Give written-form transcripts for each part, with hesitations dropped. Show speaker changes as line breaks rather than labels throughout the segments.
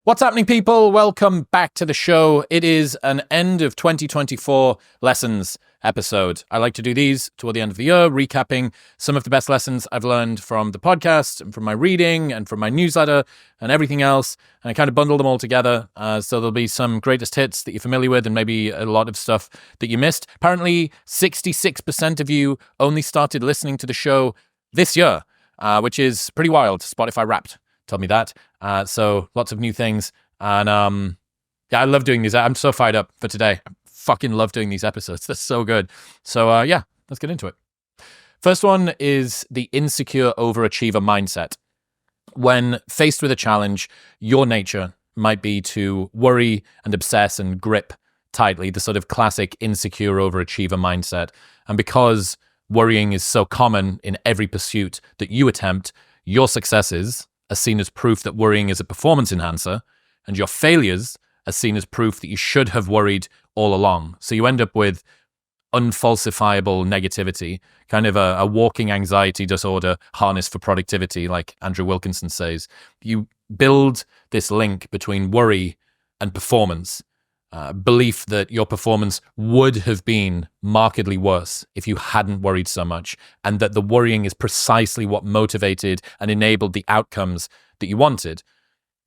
What's happening, people? Welcome back to the show. It is an end of 2024 lessons episode. I like to do these toward the end of the year, recapping some of the best lessons I've learned from the podcast and from my reading and from my newsletter and everything else. And I kind of bundle them all together. So there'll be some greatest hits that you're familiar with and maybe a lot of stuff that you missed. Apparently, 66% of you only started listening to the show this year, which is pretty wild. Spotify Wrapped told me that. So lots of new things. And yeah, I love doing these. I'm so fired up for today. I fucking love doing these episodes. They're so good. So yeah, let's get into it. First one is the insecure overachiever mindset. When faced with a challenge, your nature might be to worry and obsess and grip tightly, the sort of classic insecure overachiever mindset. And because worrying is so common in every pursuit that you attempt, your successes are seen as proof that worrying is a performance enhancer, and your failures are seen as proof that you should have worried all along. So you end up with unfalsifiable negativity, kind of a walking anxiety disorder harness for productivity, like Andrew Wilkinson says. You build this link between worry and performance, belief that your performance would have been markedly worse if you hadn't worried so much, and that the worrying is precisely what motivated and enabled the outcomes that you wanted.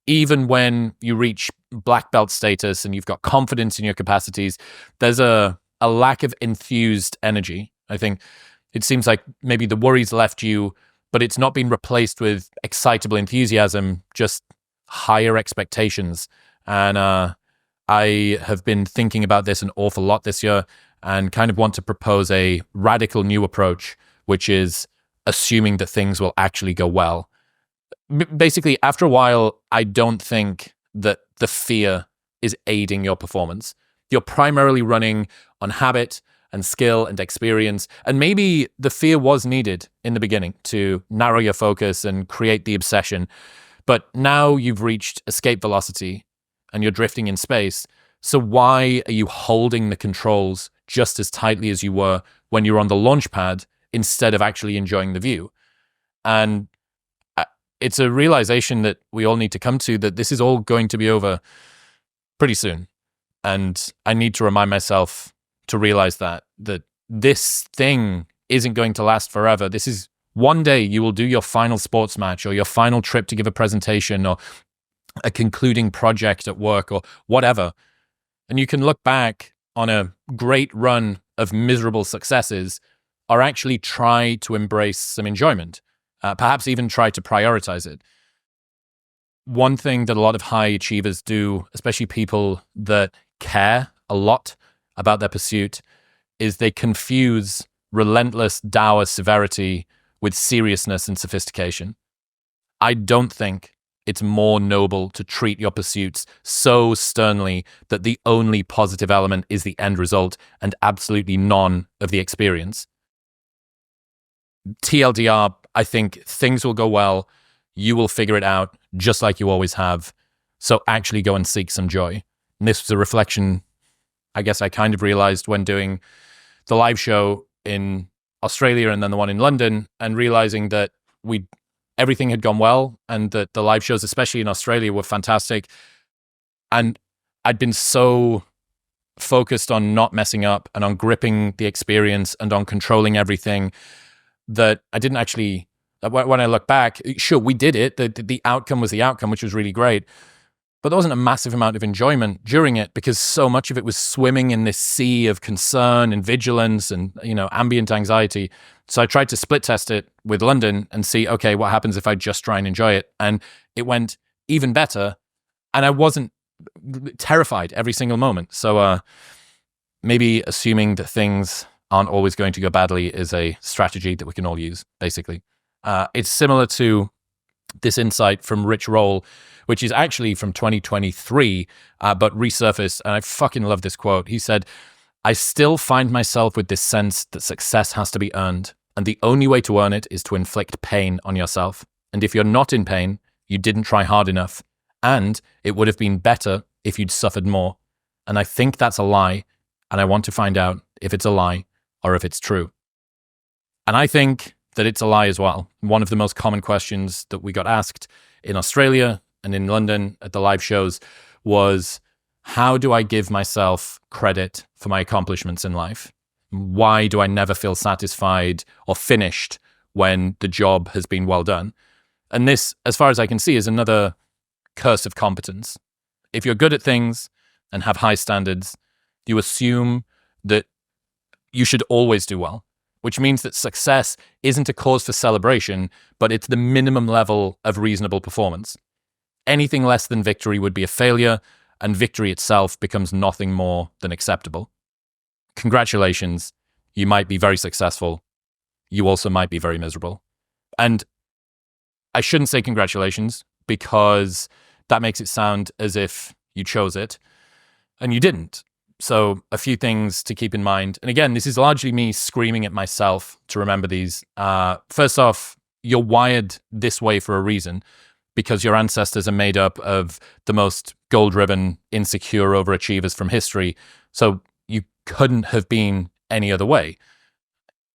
Even when you reach black belt status and you've got confidence in your capacities, there's a lack of enthused energy. I think it seems like maybe the worries left you, but it's not been replaced with excitable enthusiasm, just higher expectations. And I have been thinking about this an awful lot this year and kind of want to propose a radical new approach, which is assuming that things will actually go well. Basically, after a while, I don't think that the fear is aiding your performance. You're primarily running on habit and skill and experience, and maybe the fear was needed in the beginning to narrow your focus and create the obsession. But now you've reached escape velocity and you're drifting in space. So why are you holding the controls just as tightly as you were when you were on the launch pad instead of actually enjoying the view? And it's a realization that we all need to come to, that this is all going to be over pretty soon. And I need to remind myself to realize that this thing isn't going to last forever. This is one day you will do your final sports match or your final trip to give a presentation or a concluding project at work or whatever. And you can look back on a great run of miserable successes or actually try to embrace some enjoyment, perhaps even try to prioritize it. One thing that a lot of high achievers do, especially people that care a lot about their pursuit, is they confuse relentless dour severity with seriousness and sophistication. I don't think it's more noble to treat your pursuits so sternly that the only positive element is the end result and absolutely none of the experience. TLDR, I think things will go well. You will figure it out just like you always have. So actually go and seek some joy. And this was a reflection, I guess I kind of realized when doing the live show in Australia and then the one in London, and realizing that everything had gone well and that the live shows, especially in Australia, were fantastic. And I'd been so focused on not messing up and on gripping the experience and on controlling everything that I didn't actually, when I look back, sure, we did it. The outcome was the outcome, which was really great. But there wasn't a massive amount of enjoyment during it because so much of it was swimming in this sea of concern and vigilance and, ambient anxiety. So I tried to split test it with London and see, okay, what happens if I just try and enjoy it? And it went even better. And I wasn't terrified every single moment. So maybe assuming that things aren't always going to go badly is a strategy that we can all use, basically. It's similar to this insight from Rich Roll, which is actually from 2023, but resurfaced. And I fucking love this quote. He said, "I still find myself with this sense that success has to be earned. And the only way to earn it is to inflict pain on yourself. And if you're not in pain, you didn't try hard enough. And it would have been better if you'd suffered more. And I think that's a lie. And I want to find out if it's a lie or if it's true." And I think that it's a lie as well. One of the most common questions that we got asked in Australia and in London at the live shows was, how do I give myself credit for my accomplishments in life? Why do I never feel satisfied or finished when the job has been well done? And this, as far as I can see, is another curse of competence. If you're good at things and have high standards, you assume that you should always do well, which means that success isn't a cause for celebration, but it's the minimum level of reasonable performance. Anything less than victory would be a failure, and victory itself becomes nothing more than acceptable. Congratulations, you might be very successful. You also might be very miserable. And I shouldn't say congratulations, because that makes it sound as if you chose it, and you didn't. So a few things to keep in mind. And again, this is largely me screaming at myself to remember these. First off, you're wired this way for a reason, because your ancestors are made up of the most goal-driven, insecure overachievers from history. So you couldn't have been any other way.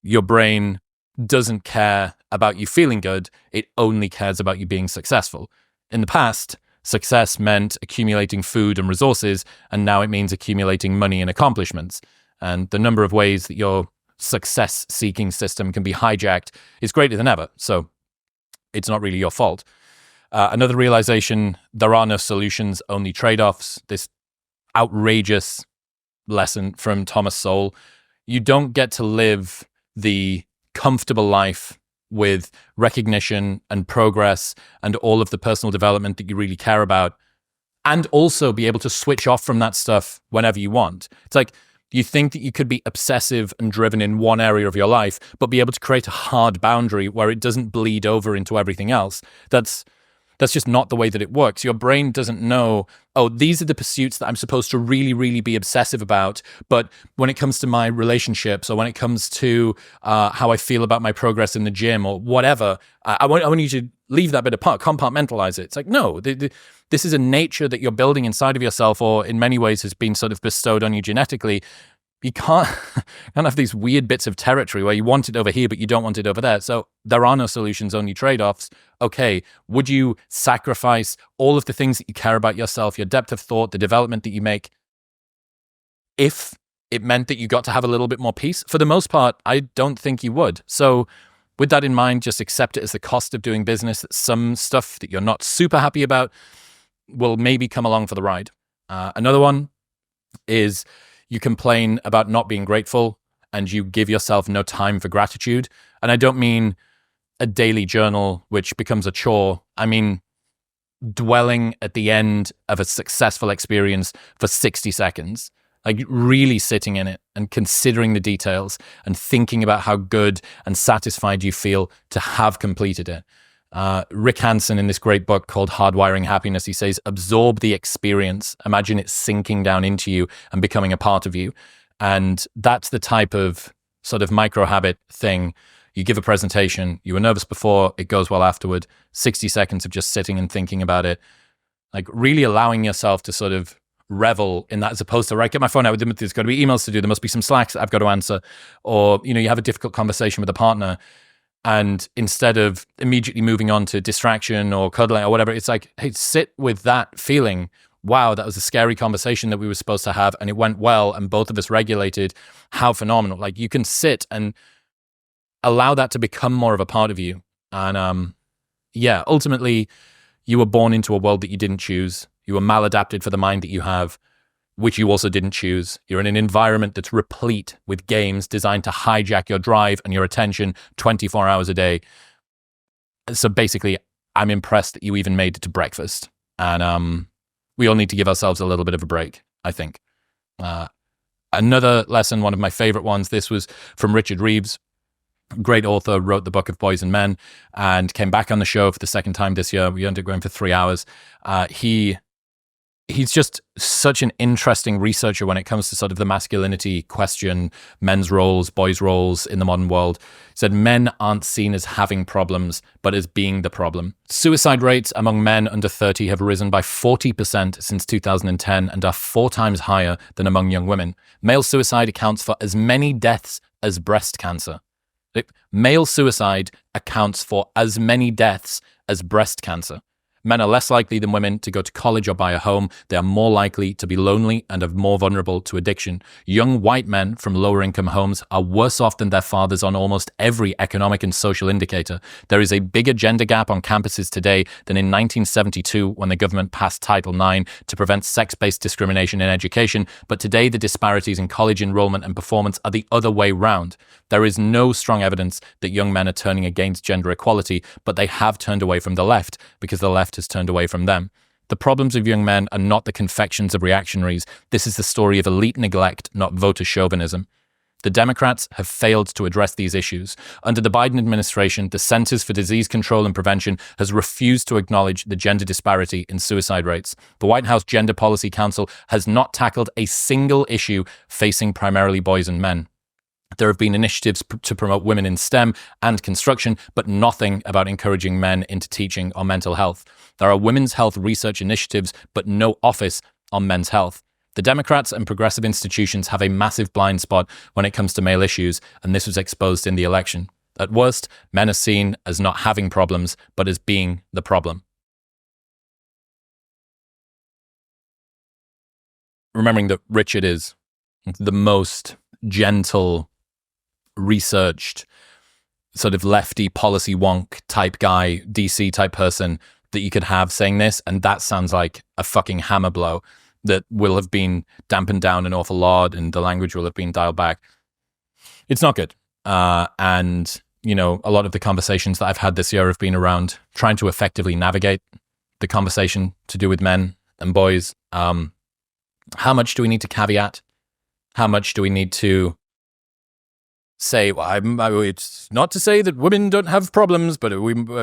Your brain doesn't care about you feeling good. It only cares about you being successful. In the past, success meant accumulating food and resources, and now it means accumulating money and accomplishments. And the number of ways that your success-seeking system can be hijacked is greater than ever. So it's not really your fault. Another realization, there are no solutions, only trade-offs. This outrageous lesson from Thomas Sowell. You don't get to live the comfortable life with recognition and progress and all of the personal development that you really care about, and also be able to switch off from that stuff whenever you want. It's like you think that you could be obsessive and driven in one area of your life, but be able to create a hard boundary where it doesn't bleed over into everything else. That's just not the way that it works. Your brain doesn't know, oh, these are the pursuits that I'm supposed to really, really be obsessive about. But when it comes to my relationships, or when it comes to how I feel about my progress in the gym or whatever, I want you to leave that bit apart, compartmentalize it. It's like, no, this is a nature that you're building inside of yourself, or in many ways has been sort of bestowed on you genetically. You can't have these weird bits of territory where you want it over here, but you don't want it over there. So there are no solutions, only trade-offs. Okay, would you sacrifice all of the things that you care about yourself, your depth of thought, the development that you make, if it meant that you got to have a little bit more peace? For the most part, I don't think you would. So with that in mind, just accept it as the cost of doing business, that some stuff that you're not super happy about will maybe come along for the ride. Another one is, you complain about not being grateful and you give yourself no time for gratitude. And I don't mean a daily journal, which becomes a chore. I mean dwelling at the end of a successful experience for 60 seconds, like really sitting in it and considering the details and thinking about how good and satisfied you feel to have completed it. Rick Hansen, in this great book called Hardwiring Happiness, he says, absorb the experience. Imagine it sinking down into you and becoming a part of you. And that's the type of sort of micro habit thing. You give a presentation, you were nervous before, it goes well afterward. 60 seconds of just sitting and thinking about it, like really allowing yourself to sort of revel in that, as opposed to, right, get my phone out, there's got to be emails to do, there must be some Slacks that I've got to answer. Or, you have a difficult conversation with a partner, and instead of immediately moving on to distraction or cuddling or whatever, it's like, hey, sit with that feeling. Wow, that was a scary conversation that we were supposed to have, and it went well, and both of us regulated. How phenomenal. Like, you can sit and allow that to become more of a part of you. And ultimately, you were born into a world that you didn't choose. You were maladapted for the mind that you have, which you also didn't choose. You're in an environment that's replete with games designed to hijack your drive and your attention 24 hours a day. So basically, I'm impressed that you even made it to breakfast. And we all need to give ourselves a little bit of a break, I think. Another lesson, one of my favorite ones, this was from Richard Reeves. Great author, wrote the Book of Boys and Men, and came back on the show for the second time this year. We ended up going for 3 hours. He's just such an interesting researcher when it comes to sort of the masculinity question, men's roles, boys' roles in the modern world. He said men aren't seen as having problems, but as being the problem. Suicide rates among men under 30 have risen by 40% since 2010 and are 4 times higher than among young women. Male suicide accounts for as many deaths as breast cancer. Male suicide accounts for as many deaths as breast cancer. Men are less likely than women to go to college or buy a home. They are more likely to be lonely and are more vulnerable to addiction. Young white men from lower income homes are worse off than their fathers on almost every economic and social indicator. There is a bigger gender gap on campuses today than in 1972 when the government passed Title IX to prevent sex-based discrimination in education. But today the disparities in college enrollment and performance are the other way round. There is no strong evidence that young men are turning against gender equality, but they have turned away from the left because the left has turned away from them. The problems of young men are not the confections of reactionaries. This is the story of elite neglect, not voter chauvinism. The Democrats have failed to address these issues. Under the Biden administration, the Centers for Disease Control and Prevention has refused to acknowledge the gender disparity in suicide rates. The White House Gender Policy Council has not tackled a single issue facing primarily boys and men. There have been initiatives to promote women in STEM and construction, but nothing about encouraging men into teaching or mental health. There are women's health research initiatives, but no office on men's health. The Democrats and progressive institutions have a massive blind spot when it comes to male issues, and this was exposed in the election. At worst, men are seen as not having problems, but as being the problem. Remembering that Richard is the most gentle, researched, sort of lefty policy wonk type guy, DC type person that you could have saying this, and that sounds like a fucking hammer blow that will have been dampened down an awful lot and the language will have been dialed back. It's not good. And, you know, a lot of the conversations that I've had this year have been around trying to effectively navigate the conversation to do with men and boys. How much do we need to caveat? How much do we need to say, well, it's not to say that women don't have problems, but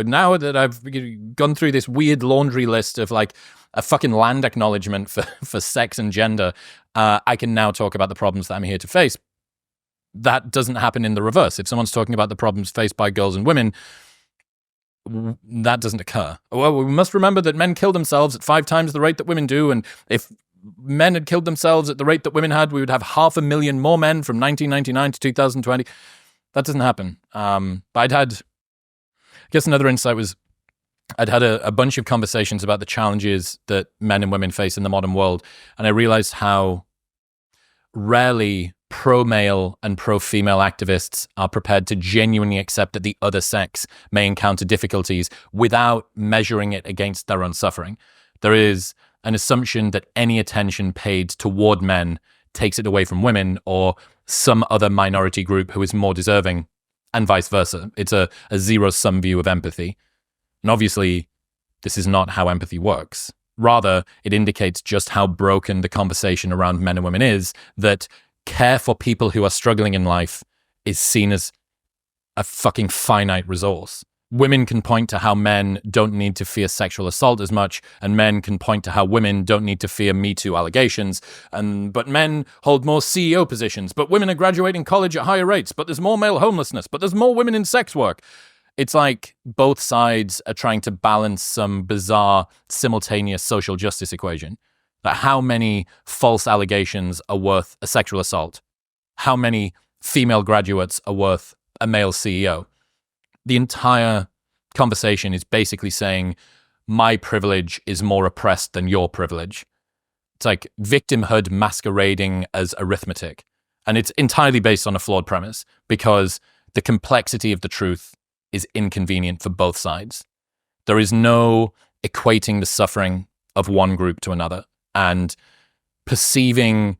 now that I've gone through this weird laundry list of like a fucking land acknowledgement for sex and gender, I can now talk about the problems that I'm here to face. That doesn't happen in the reverse. If someone's talking about the problems faced by girls and women, that doesn't occur. Well, we must remember that men kill themselves at 5 times the rate that women do, and if men had killed themselves at the rate that women had, we would have 500,000 more men from 1999 to 2020. That doesn't happen. But I guess another insight was I'd had a bunch of conversations about the challenges that men and women face in the modern world, and I realized how rarely pro-male and pro-female activists are prepared to genuinely accept that the other sex may encounter difficulties without measuring it against their own suffering. There is an assumption that any attention paid toward men takes it away from women or some other minority group who is more deserving, and vice versa. It's a zero-sum view of empathy. And obviously, this is not how empathy works. Rather, it indicates just how broken the conversation around men and women is, that care for people who are struggling in life is seen as a fucking finite resource. Women can point to how men don't need to fear sexual assault as much, and men can point to how women don't need to fear Me Too allegations. But men hold more CEO positions, but women are graduating college at higher rates, but there's more male homelessness, but there's more women in sex work. It's like both sides are trying to balance some bizarre simultaneous social justice equation. That how many false allegations are worth a sexual assault? How many female graduates are worth a male CEO? The entire conversation is basically saying, my privilege is more oppressed than your privilege. It's like victimhood masquerading as arithmetic. And it's entirely based on a flawed premise because the complexity of the truth is inconvenient for both sides. There is no equating the suffering of one group to another. And perceiving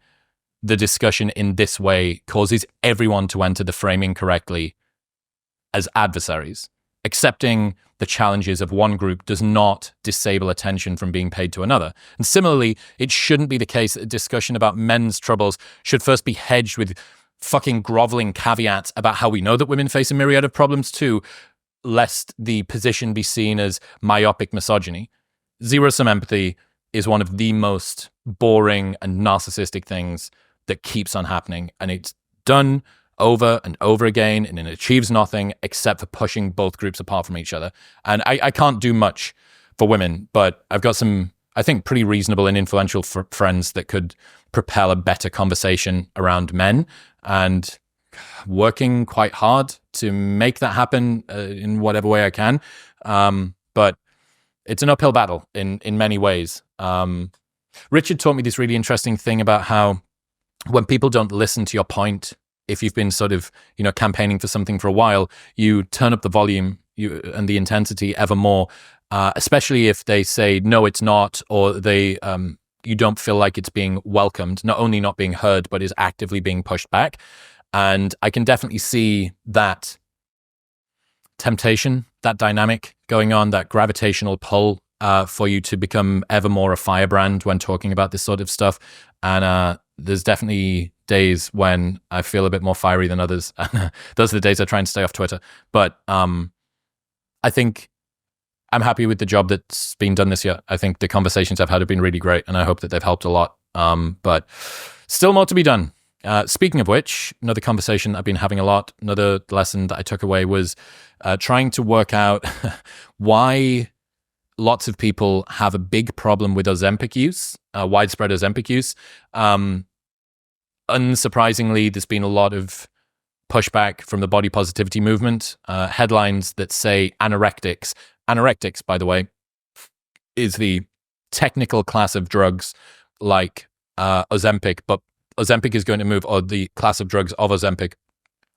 the discussion in this way causes everyone to enter the framing correctly as adversaries. Accepting the challenges of one group does not disable attention from being paid to another. And similarly, it shouldn't be the case that a discussion about men's troubles should first be hedged with fucking groveling caveats about how we know that women face a myriad of problems too, lest the position be seen as myopic misogyny. Zero-sum empathy is one of the most boring and narcissistic things that keeps on happening. And it's done over and over again, and it achieves nothing except for pushing both groups apart from each other. And I can't do much for women, but I've got some, I think, pretty reasonable and influential friends that could propel a better conversation around men, and working quite hard to make that happen in whatever way I can. But it's an uphill battle in many ways. Richard taught me this really interesting thing about how when people don't listen to your point, if you've been sort of, campaigning for something for a while, you turn up the volume and the intensity ever more, especially if they say, no, it's not, or they you don't feel like it's being welcomed, not only not being heard, but is actively being pushed back. And I can definitely see that temptation, that dynamic going on, that gravitational pull for you to become ever more a firebrand when talking about this sort of stuff. And there's definitely days when I feel a bit more fiery than others. Those are the days I try and stay off Twitter. But I think I'm happy with the job that's been done this year. I think the conversations I've had have been really great, and I hope that they've helped a lot. But still more to be done. Speaking of which, another conversation I've been having a lot, another lesson that I took away was trying to work out why lots of people have a big problem with Ozempic use, widespread Ozempic use. Unsurprisingly, there's been a lot of pushback from the body positivity movement, headlines that say anorectics. Anorectics, by the way, is the technical class of drugs like Ozempic, but Ozempic is going to move, or the class of drugs of Ozempic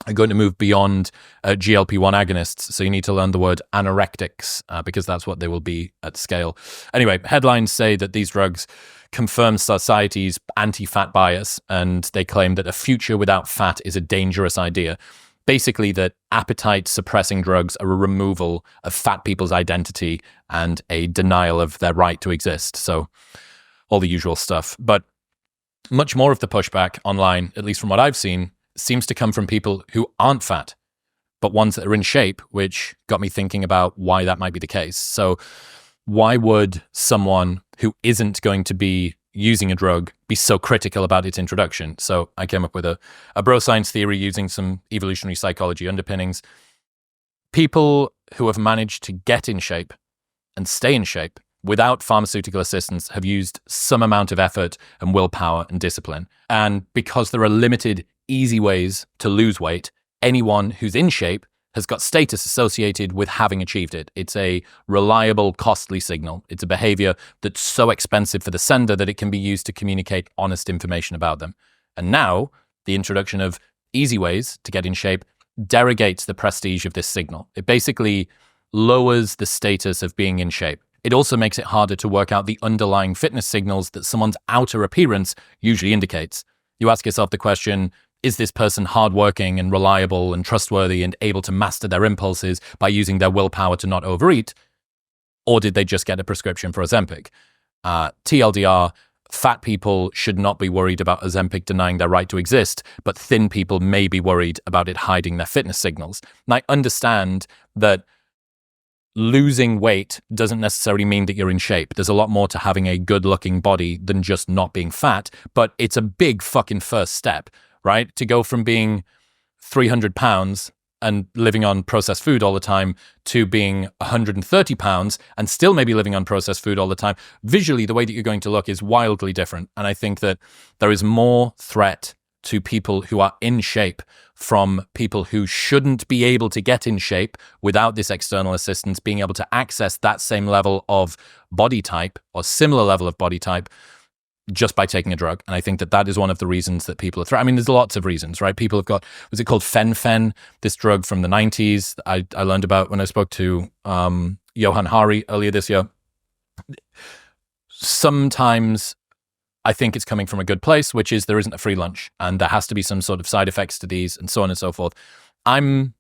are going to move beyond GLP-1 agonists. So you need to learn the word anorectics because that's what they will be at scale. Anyway, headlines say that these drugs confirm society's anti-fat bias, and they claim that a future without fat is a dangerous idea. Basically, that appetite-suppressing drugs are a removal of fat people's identity and a denial of their right to exist. So all the usual stuff. But much more of the pushback online, at least from what I've seen, seems to come from people who aren't fat, but ones that are in shape, which got me thinking about why that might be the case. So why would someone who isn't going to be using a drug be so critical about its introduction? So I came up with a bro science theory using some evolutionary psychology underpinnings. People who have managed to get in shape and stay in shape without pharmaceutical assistance have used some amount of effort and willpower and discipline. And because there are limited, easy ways to lose weight, anyone who's in shape has got status associated with having achieved it. It's a reliable, costly signal. It's a behavior that's so expensive for the sender that it can be used to communicate honest information about them. And now, the introduction of easy ways to get in shape derogates the prestige of this signal. It basically lowers the status of being in shape. It also makes it harder to work out the underlying fitness signals that someone's outer appearance usually indicates. You ask yourself the question, is this person hardworking and reliable and trustworthy and able to master their impulses by using their willpower to not overeat? Or did they just get a prescription for Ozempic? TLDR, fat people should not be worried about Ozempic denying their right to exist, but thin people may be worried about it hiding their fitness signals. And I understand that losing weight doesn't necessarily mean that you're in shape. There's a lot more to having a good-looking body than just not being fat, but it's a big fucking first step, right? To go from being 300 pounds and living on processed food all the time to being 130 pounds and still maybe living on processed food all the time. Visually, the way that you're going to look is wildly different. And I think that there is more threat to people who are in shape from people who shouldn't be able to get in shape without this external assistance, being able to access that same level of body type or similar level of body type just by taking a drug. And I think that that is one of the reasons that people are I mean, there's lots of reasons, right? People have got, was it called Fen, this drug from the 90s I learned about when I spoke to Johan Hari earlier this year. Sometimes I think it's coming from a good place, which is there isn't a free lunch and there has to be some sort of side effects to these and so on and so forth. I'm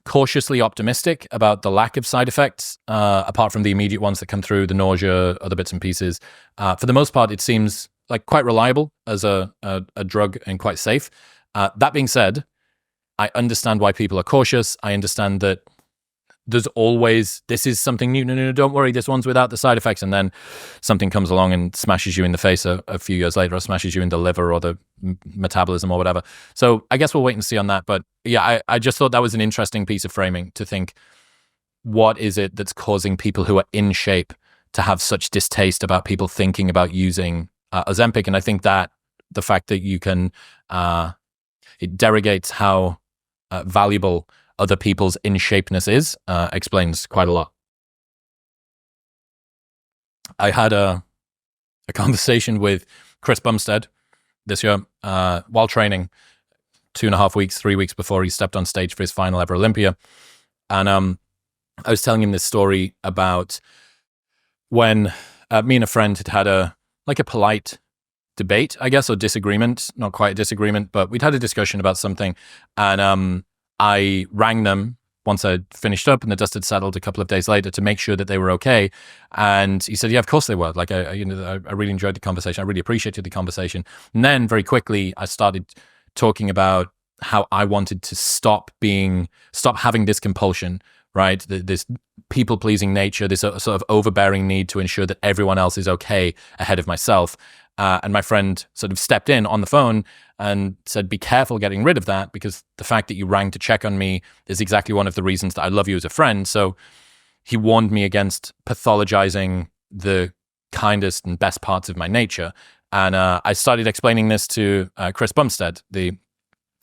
cautiously optimistic about the lack of side effects, apart from the immediate ones that come through, the nausea, other bits and pieces. For the most part, it seems like quite reliable as a drug and quite safe. That being said, I understand why people are cautious. I understand that there's always, this is something new. No, don't worry, this one's without the side effects. And then something comes along and smashes you in the face a few years later, or smashes you in the liver or the metabolism or whatever. So I guess we'll wait and see on that. But yeah, I just thought that was an interesting piece of framing to think, what is it that's causing people who are in shape to have such distaste about people thinking about using Ozempic? And I think that the fact that you can, it derogates how valuable other people's in-shapeness is, explains quite a lot. I had a conversation with Chris Bumstead this year while training 2.5 weeks, 3 weeks before he stepped on stage for his final ever Olympia. And I was telling him this story about when me and a friend had a polite debate, I guess, or disagreement, not quite a disagreement, but we'd had a discussion about something. And I rang them once I'd finished up and the dust had settled a couple of days later to make sure that they were okay. And he said, yeah, of course they were. Like, I really enjoyed the conversation. I really appreciated the conversation. And then very quickly, I started talking about how I wanted to stop having this compulsion, right? This people-pleasing nature, this sort of overbearing need to ensure that everyone else is okay ahead of myself. And my friend sort of stepped in on the phone and said, be careful getting rid of that, because the fact that you rang to check on me is exactly one of the reasons that I love you as a friend. So he warned me against pathologizing the kindest and best parts of my nature. And I started explaining this to Chris Bumstead, the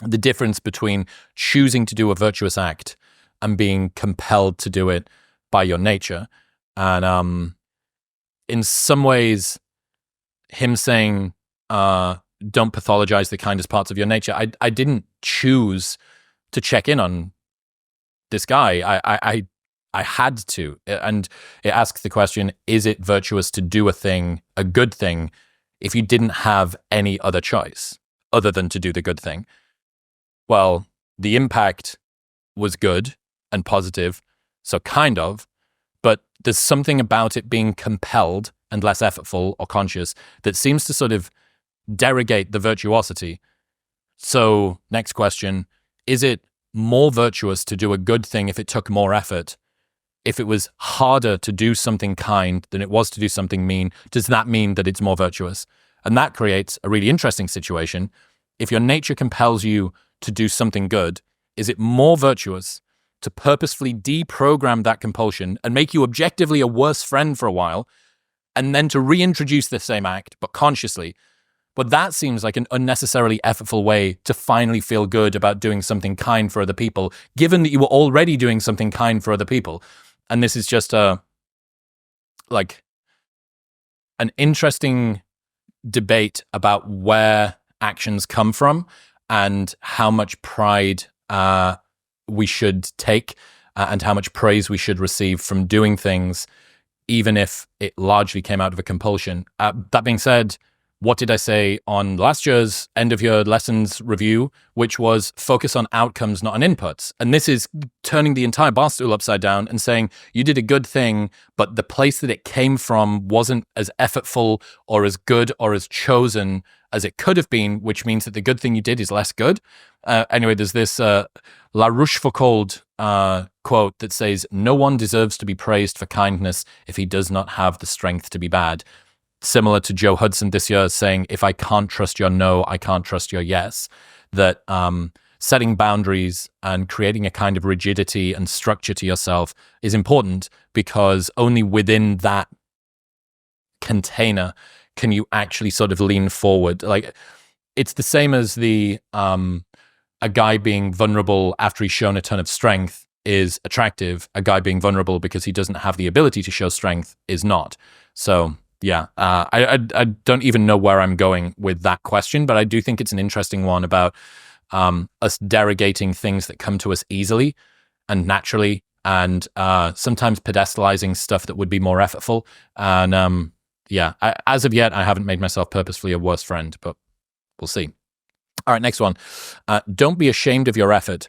difference between choosing to do a virtuous act and being compelled to do it by your nature. And in some ways, him saying, don't pathologize the kindest parts of your nature, I didn't choose to check in on this guy. I had to. And it asks the question, is it virtuous to do a good thing, if you didn't have any other choice other than to do the good thing? Well, the impact was good and positive, so kind of, but there's something about it being compelled and less effortful or conscious that seems to sort of derogate the virtuosity. So, next question, is it more virtuous to do a good thing if it took more effort? If it was harder to do something kind than it was to do something mean, does that mean that it's more virtuous? And that creates a really interesting situation. If your nature compels you to do something good, is it more virtuous to purposefully deprogram that compulsion and make you objectively a worse friend for a while, and then to reintroduce the same act, but consciously? But that seems like an unnecessarily effortful way to finally feel good about doing something kind for other people, given that you were already doing something kind for other people. And this is just an interesting debate about where actions come from and how much pride we should take and how much praise we should receive from doing things, even if it largely came out of a compulsion. That being said, what did I say on last year's end of year lessons review, which was focus on outcomes, not on inputs? And this is turning the entire bar stool upside down and saying you did a good thing, but the place that it came from wasn't as effortful or as good or as chosen as it could have been, which means that the good thing you did is less good. Anyway, there's this La Rochefoucauld quote that says, no one deserves to be praised for kindness if he does not have the strength to be bad. Similar to Joe Hudson this year saying, if I can't trust your no, I can't trust your yes. That setting boundaries and creating a kind of rigidity and structure to yourself is important, because only within that container can you actually sort of lean forward. Like, it's the same as a guy being vulnerable after he's shown a ton of strength is attractive. A guy being vulnerable because he doesn't have the ability to show strength is not. So yeah, I don't even know where I'm going with that question, but I do think it's an interesting one about us derogating things that come to us easily and naturally, and sometimes pedestalizing stuff that would be more effortful. And as of yet, I haven't made myself purposefully a worse friend, but we'll see. All right, next one. Don't be ashamed of your effort.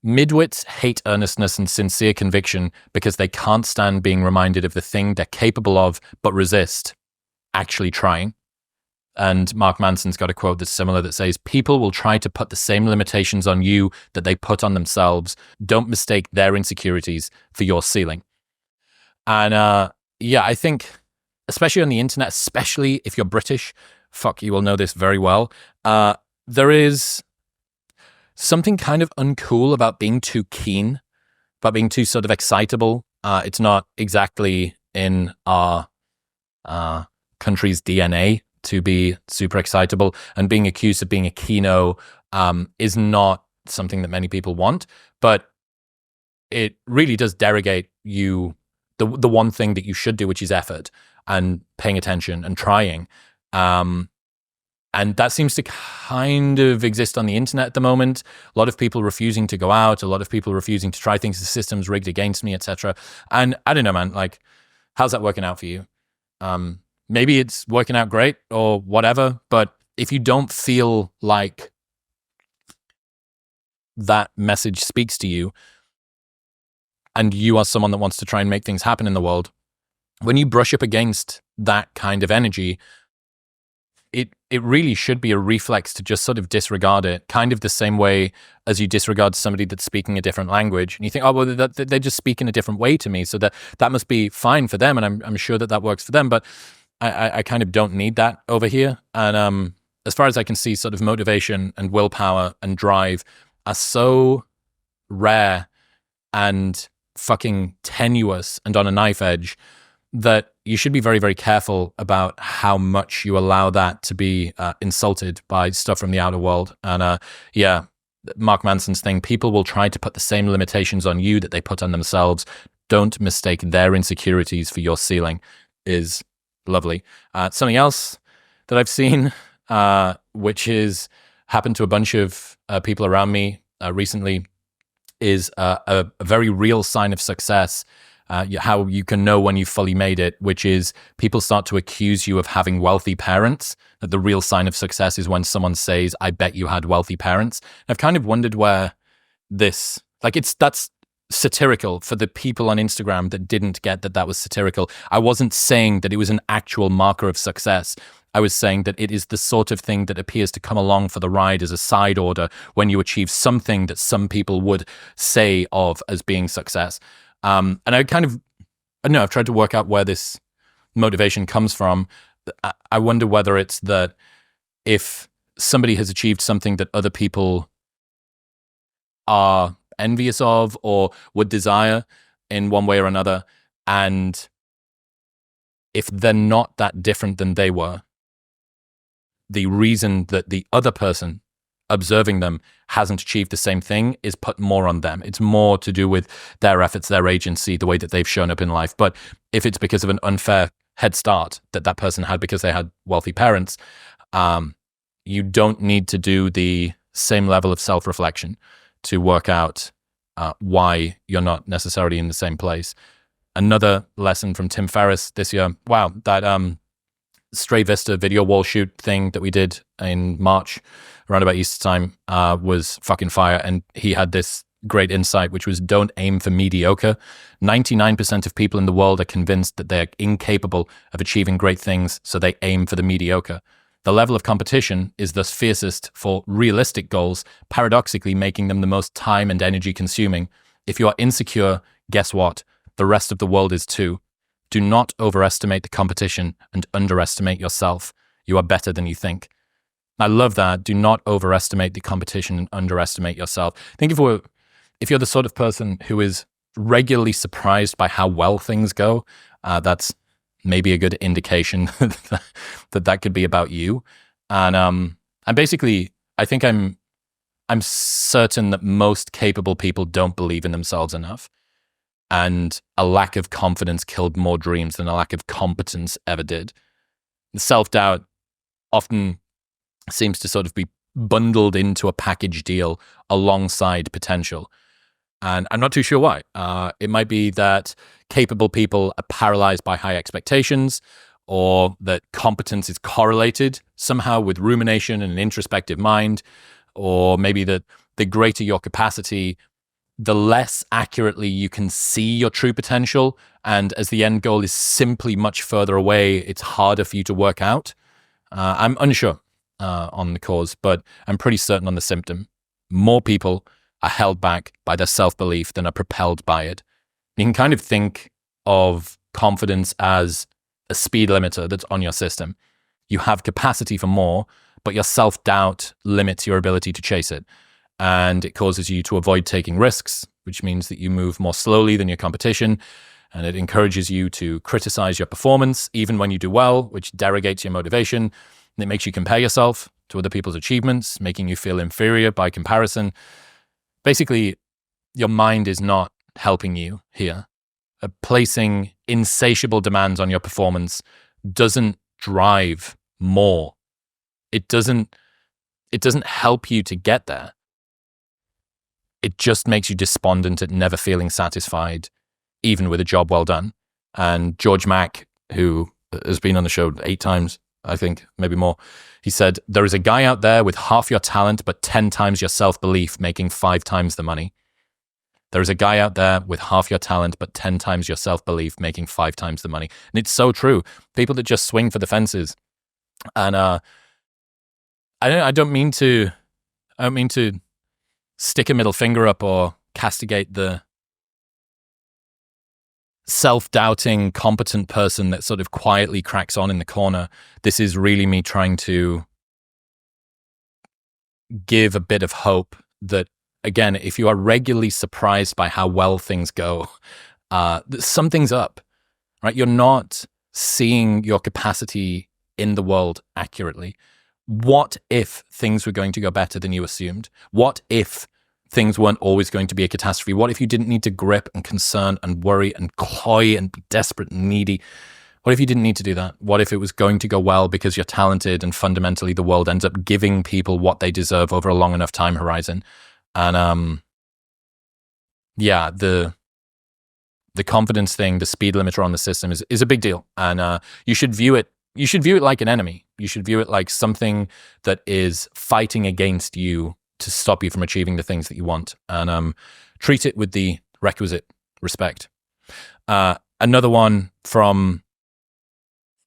Midwits hate earnestness and sincere conviction because they can't stand being reminded of the thing they're capable of but resist actually trying. And Mark Manson's got a quote that's similar that says, people will try to put the same limitations on you that they put on themselves. Don't mistake their insecurities for your ceiling. And I think, especially on the internet, especially if you're British, you will know this very well, there is something kind of uncool about being too keen, about being too sort of excitable. It's not exactly in our country's DNA to be super excitable, and being accused of being a keno is not something that many people want, but it really does derogate you, the one thing that you should do, which is effort. and paying attention and trying. And that seems to kind of exist on the internet at the moment. A lot of people refusing to go out, a lot of people refusing to try things, the system's rigged against me, etc. And I don't know, man, like, how's that working out for you? Maybe it's working out great or whatever, but if you don't feel like that message speaks to you and you are someone that wants to try and make things happen in the world, when you brush up against that kind of energy, it really should be a reflex to just sort of disregard it, kind of the same way as you disregard somebody that's speaking a different language. And you think, oh, well, they're just speaking a different way to me, so that must be fine for them, and I'm sure that works for them, but I kind of don't need that over here. And as far as I can see, sort of motivation and willpower and drive are so rare and fucking tenuous and on a knife edge that you should be very, very careful about how much you allow that to be insulted by stuff from the outer world. And yeah, Mark Manson's thing, people will try to put the same limitations on you that they put on themselves. Don't mistake their insecurities for your ceiling, is lovely. Something else that I've seen, which is happened to a bunch of people around me recently, is a very real sign of success. How you can know when you've fully made it, which is people start to accuse you of having wealthy parents. That the real sign of success is when someone says, I bet you had wealthy parents. I've kind of wondered where this, that's satirical for the people on Instagram that didn't get that was satirical. I wasn't saying that it was an actual marker of success. I was saying that it is the sort of thing that appears to come along for the ride as a side order when you achieve something that some people would say of as being success. And I don't know, I've tried to work out where this motivation comes from. I wonder whether it's that if somebody has achieved something that other people are envious of or would desire in one way or another, and if they're not that different than they were, the reason that the other person observing them hasn't achieved the same thing is put more on them. It's more to do with their efforts, their agency, the way that they've shown up in life. But if it's because of an unfair head start that person had because they had wealthy parents, you don't need to do the same level of self-reflection to work out why you're not necessarily in the same place. Another lesson from Tim Ferriss this year. Wow, that Stray Vista video wall shoot thing that we did in March around about Easter time was fucking fire. And he had this great insight, which was don't aim for mediocre. 99% of people in the world are convinced that they're incapable of achieving great things, so they aim for the mediocre. The level of competition is thus fiercest for realistic goals, paradoxically making them the most time and energy consuming. If you are insecure, guess what? The rest of the world is too. Do not overestimate the competition and underestimate yourself. You are better than you think. I love that. Do not overestimate the competition and underestimate yourself. I think if you're the sort of person who is regularly surprised by how well things go, that's maybe a good indication that could be about you. And basically, I think I'm certain that most capable people don't believe in themselves enough. And a lack of confidence killed more dreams than a lack of competence ever did. Self-doubt often seems to sort of be bundled into a package deal alongside potential. And I'm not too sure why. It might be that capable people are paralyzed by high expectations, or that competence is correlated somehow with rumination and an introspective mind, or maybe that the greater your capacity, the less accurately you can see your true potential. And as the end goal is simply much further away, it's harder for you to work out. I'm unsure on the cause, but I'm pretty certain on the symptom. More people are held back by their self-belief than are propelled by it. You can kind of think of confidence as a speed limiter that's on your system. You have capacity for more, but your self-doubt limits your ability to chase it. And it causes you to avoid taking risks, which means that you move more slowly than your competition. And it encourages you to criticize your performance, even when you do well, which derogates your motivation. And it makes you compare yourself to other people's achievements, making you feel inferior by comparison. Basically, your mind is not helping you here. placing insatiable demands on your performance doesn't drive more. It doesn't help you to get there. It just makes you despondent at never feeling satisfied, even with a job well done. And George Mack, who has been on the show 8 times, I think, maybe more, he said, there is a guy out there with half your talent, but 10 times your self-belief, making 5 times the money. There is a guy out there with half your talent, but 10 times your self-belief, making 5 times the money. And it's so true. People that just swing for the fences. And I don't mean to stick a middle finger up or castigate the self-doubting, competent person that sort of quietly cracks on in the corner. This is really me trying to give a bit of hope that, again, if you are regularly surprised by how well things go, something's up, right? You're not seeing your capacity in the world accurately. What if things were going to go better than you assumed? What if things weren't always going to be a catastrophe? What if you didn't need to grip and concern and worry and cloy and be desperate and needy? What if you didn't need to do that? What if it was going to go well because you're talented and fundamentally the world ends up giving people what they deserve over a long enough time horizon? And yeah, the confidence thing, the speed limiter on the system is a big deal. And you should view it like an enemy. You should view it like something that is fighting against you to stop you from achieving the things that you want, and treat it with the requisite respect. Another one from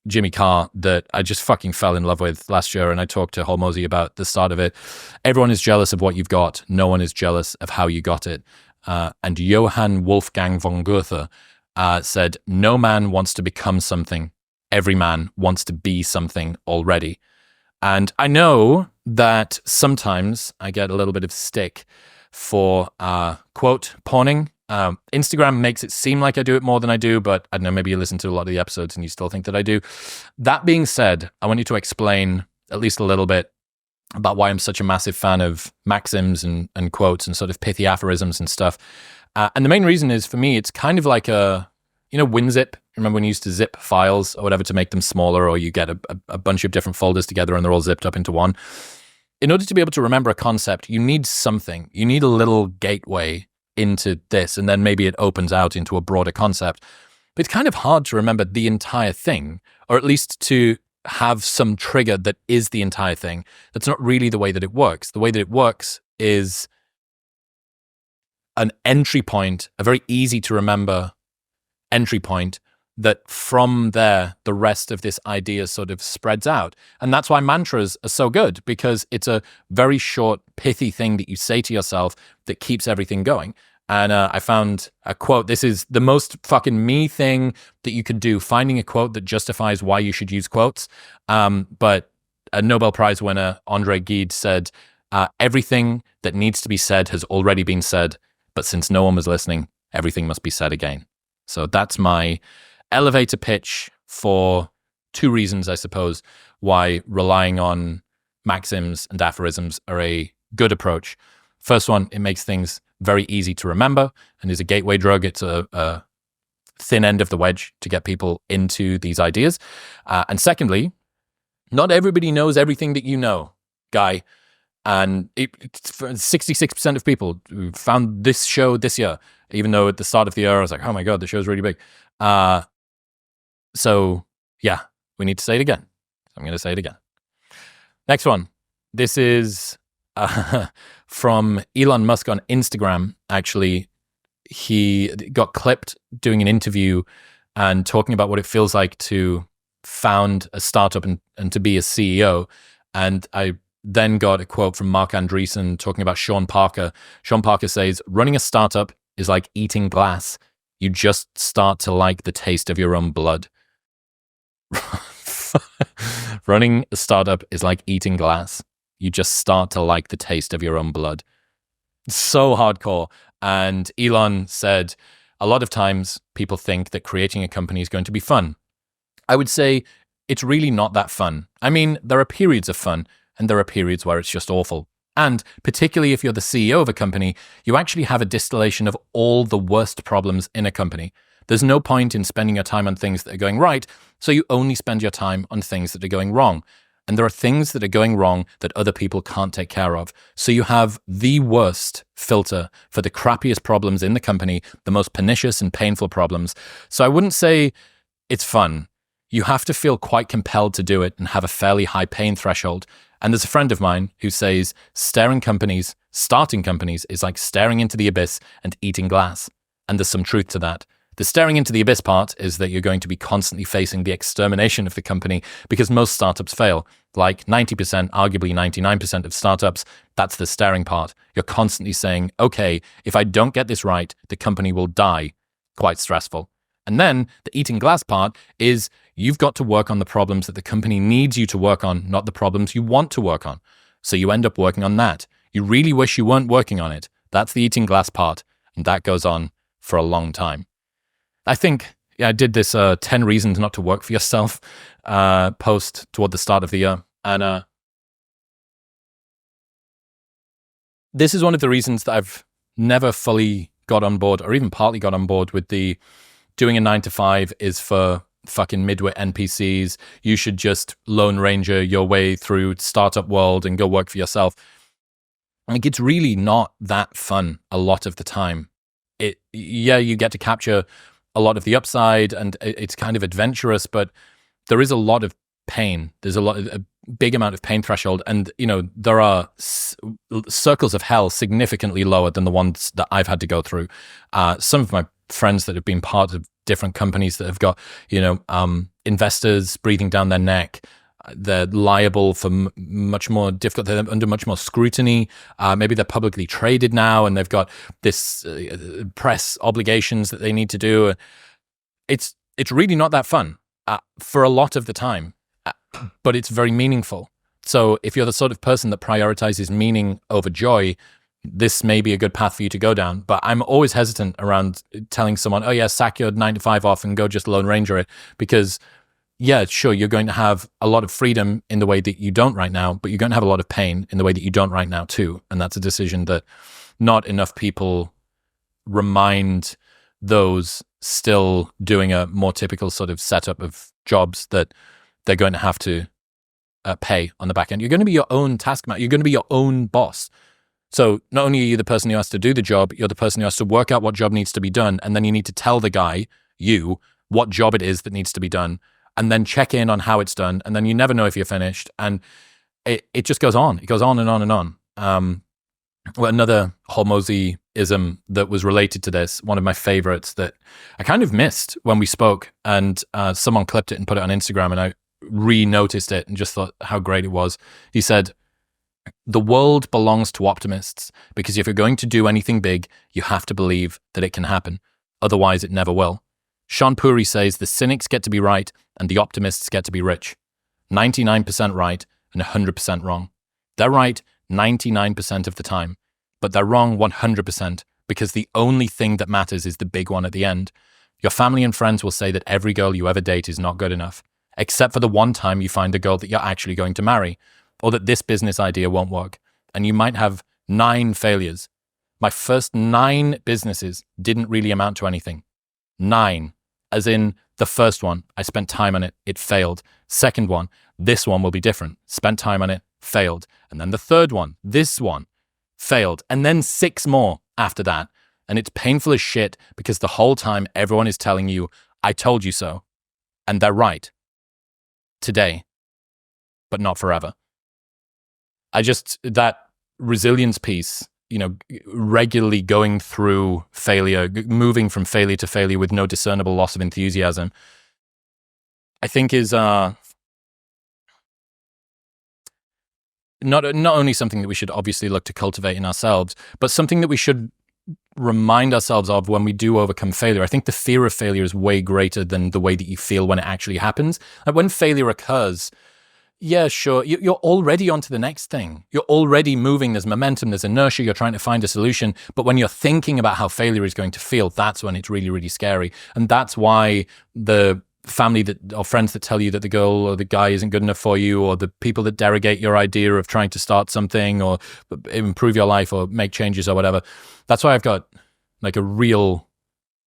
Jimmy Carr that I just fucking fell in love with last year, and I talked to Hormozi about the start of it. Everyone is jealous of what you've got. No one is jealous of how you got it. And Johann Wolfgang von Goethe said, no man wants to become something. Every man wants to be something already. And I know that sometimes I get a little bit of stick for quote pawning. Instagram makes it seem like I do it more than I do, but I don't know, maybe you listen to a lot of the episodes and you still think that I do. That being said, I want you to explain at least a little bit about why I'm such a massive fan of maxims and quotes and sort of pithy aphorisms and stuff. And the main reason is, for me, it's kind of like WinZip. Remember when you used to zip files or whatever to make them smaller, or you get a bunch of different folders together and they're all zipped up into one? In order to be able to remember a concept, you need something. You need a little gateway into this, and then maybe it opens out into a broader concept. But it's kind of hard to remember the entire thing, or at least to have some trigger that is the entire thing. That's not really the way that it works. The way that it works is an entry point, a very easy to remember entry point, that from there, the rest of this idea sort of spreads out. And that's why mantras are so good, because it's a very short, pithy thing that you say to yourself that keeps everything going. And I found a quote. This is the most fucking me thing that you could do, finding a quote that justifies why you should use quotes. But a Nobel Prize winner, Andre Gide, said, everything that needs to be said has already been said, but since no one was listening, everything must be said again. So that's my elevator pitch for 2 reasons, I suppose, why relying on maxims and aphorisms are a good approach. First one, it makes things very easy to remember and is a gateway drug. It's a thin end of the wedge to get people into these ideas. And secondly, not everybody knows everything that you know, Guy. And 66% of people who found this show this year, even though at the start of the year I was like, oh my God, the show's really big. So yeah, we need to say it again. I'm going to say it again. Next one. This is from Elon Musk on Instagram. Actually, he got clipped doing an interview and talking about what it feels like to found a startup and to be a CEO. And I then got a quote from Mark Andreessen talking about Sean Parker. Sean Parker says, running a startup is like eating glass. You just start to like the taste of your own blood. Running a startup is like eating glass. You just start to like the taste of your own blood. So hardcore. And Elon said, a lot of times people think that creating a company is going to be fun. I would say it's really not that fun. I mean, there are periods of fun and there are periods where it's just awful. And particularly if you're the CEO of a company, you actually have a distillation of all the worst problems in a company. There's no point in spending your time on things that are going right, so you only spend your time on things that are going wrong. And there are things that are going wrong that other people can't take care of. So you have the worst filter for the crappiest problems in the company, the most pernicious and painful problems. So I wouldn't say it's fun. You have to feel quite compelled to do it and have a fairly high pain threshold. And there's a friend of mine who says starting companies is like staring into the abyss and eating glass. And there's some truth to that. The staring into the abyss part is that you're going to be constantly facing the extermination of the company because most startups fail. Like 90%, arguably 99% of startups, that's the staring part. You're constantly saying, okay, if I don't get this right, the company will die. Quite stressful. And then the eating glass part is you've got to work on the problems that the company needs you to work on, not the problems you want to work on. So you end up working on that. You really wish you weren't working on it. That's the eating glass part. And that goes on for a long time. I think I did this 10 reasons not to work for yourself post toward the start of the year. And this is one of the reasons that I've never fully got on board or even partly got on board with the doing a 9 to 5 is for fucking midwit NPCs. You should just Lone Ranger your way through startup world and go work for yourself. Like, it's really not that fun a lot of the time. You get to capture a lot of the upside and it's kind of adventurous, but there is a lot of pain. There's a big amount of pain threshold. And, there are circles of hell significantly lower than the ones that I've had to go through. Some of my friends that have been part of different companies that have got, investors breathing down their neck, they're liable for much more difficult, they're under much more scrutiny. Maybe they're publicly traded now and they've got this press obligations that they need to do. It's really not that fun for a lot of the time, but it's very meaningful. So if you're the sort of person that prioritizes meaning over joy, this may be a good path for you to go down. But I'm always hesitant around telling someone, oh yeah, sack your 9 to 5 off and go just Lone Ranger it, because yeah, sure, you're going to have a lot of freedom in the way that you don't right now, but you're going to have a lot of pain in the way that you don't right now too. And that's a decision that not enough people remind those still doing a more typical sort of setup of jobs that they're going to have to pay on the back end. You're going to be your own taskmaster. You're going to be your own boss. So not only are you the person who has to do the job, you're the person who has to work out what job needs to be done. And then you need to tell the guy, what job it is that needs to be done, and then check in on how it's done. And then you never know if you're finished. And it just goes on. It goes on and on and on. Another Hormozi-ism that was related to this, one of my favorites that I kind of missed when we spoke, and someone clipped it and put it on Instagram, and I re-noticed it and just thought how great it was. He said, the world belongs to optimists because if you're going to do anything big, you have to believe that it can happen. Otherwise, it never will. Sean Puri says the cynics get to be right and the optimists get to be rich. 99% right and 100% wrong. They're right 99% of the time, but they're wrong 100% because the only thing that matters is the big one at the end. Your family and friends will say that every girl you ever date is not good enough, except for the one time you find a girl that you're actually going to marry, or that this business idea won't work. And you might have 9 failures. My first 9 businesses didn't really amount to anything. 9. As in, the first one, I spent time on it, it failed. Second one, this one will be different. Spent time on it, failed. And then the third one, this one, failed. And then 6 more after that. And it's painful as shit because the whole time everyone is telling you, I told you so. And they're right. Today. But not forever. That resilience piece, regularly going through failure, moving from failure to failure with no discernible loss of enthusiasm, I think is not only something that we should obviously look to cultivate in ourselves, but something that we should remind ourselves of when we do overcome failure. I think the fear of failure is way greater than the way that you feel when it actually happens. Like when failure occurs, yeah, sure, you're already on to the next thing. You're already moving. There's momentum, there's inertia. You're trying to find a solution. But when you're thinking about how failure is going to feel, that's when it's really, really scary. And that's why the family or friends that tell you that the girl or the guy isn't good enough for you, or the people that derogate your idea of trying to start something or improve your life or make changes or whatever, that's why I've got like a real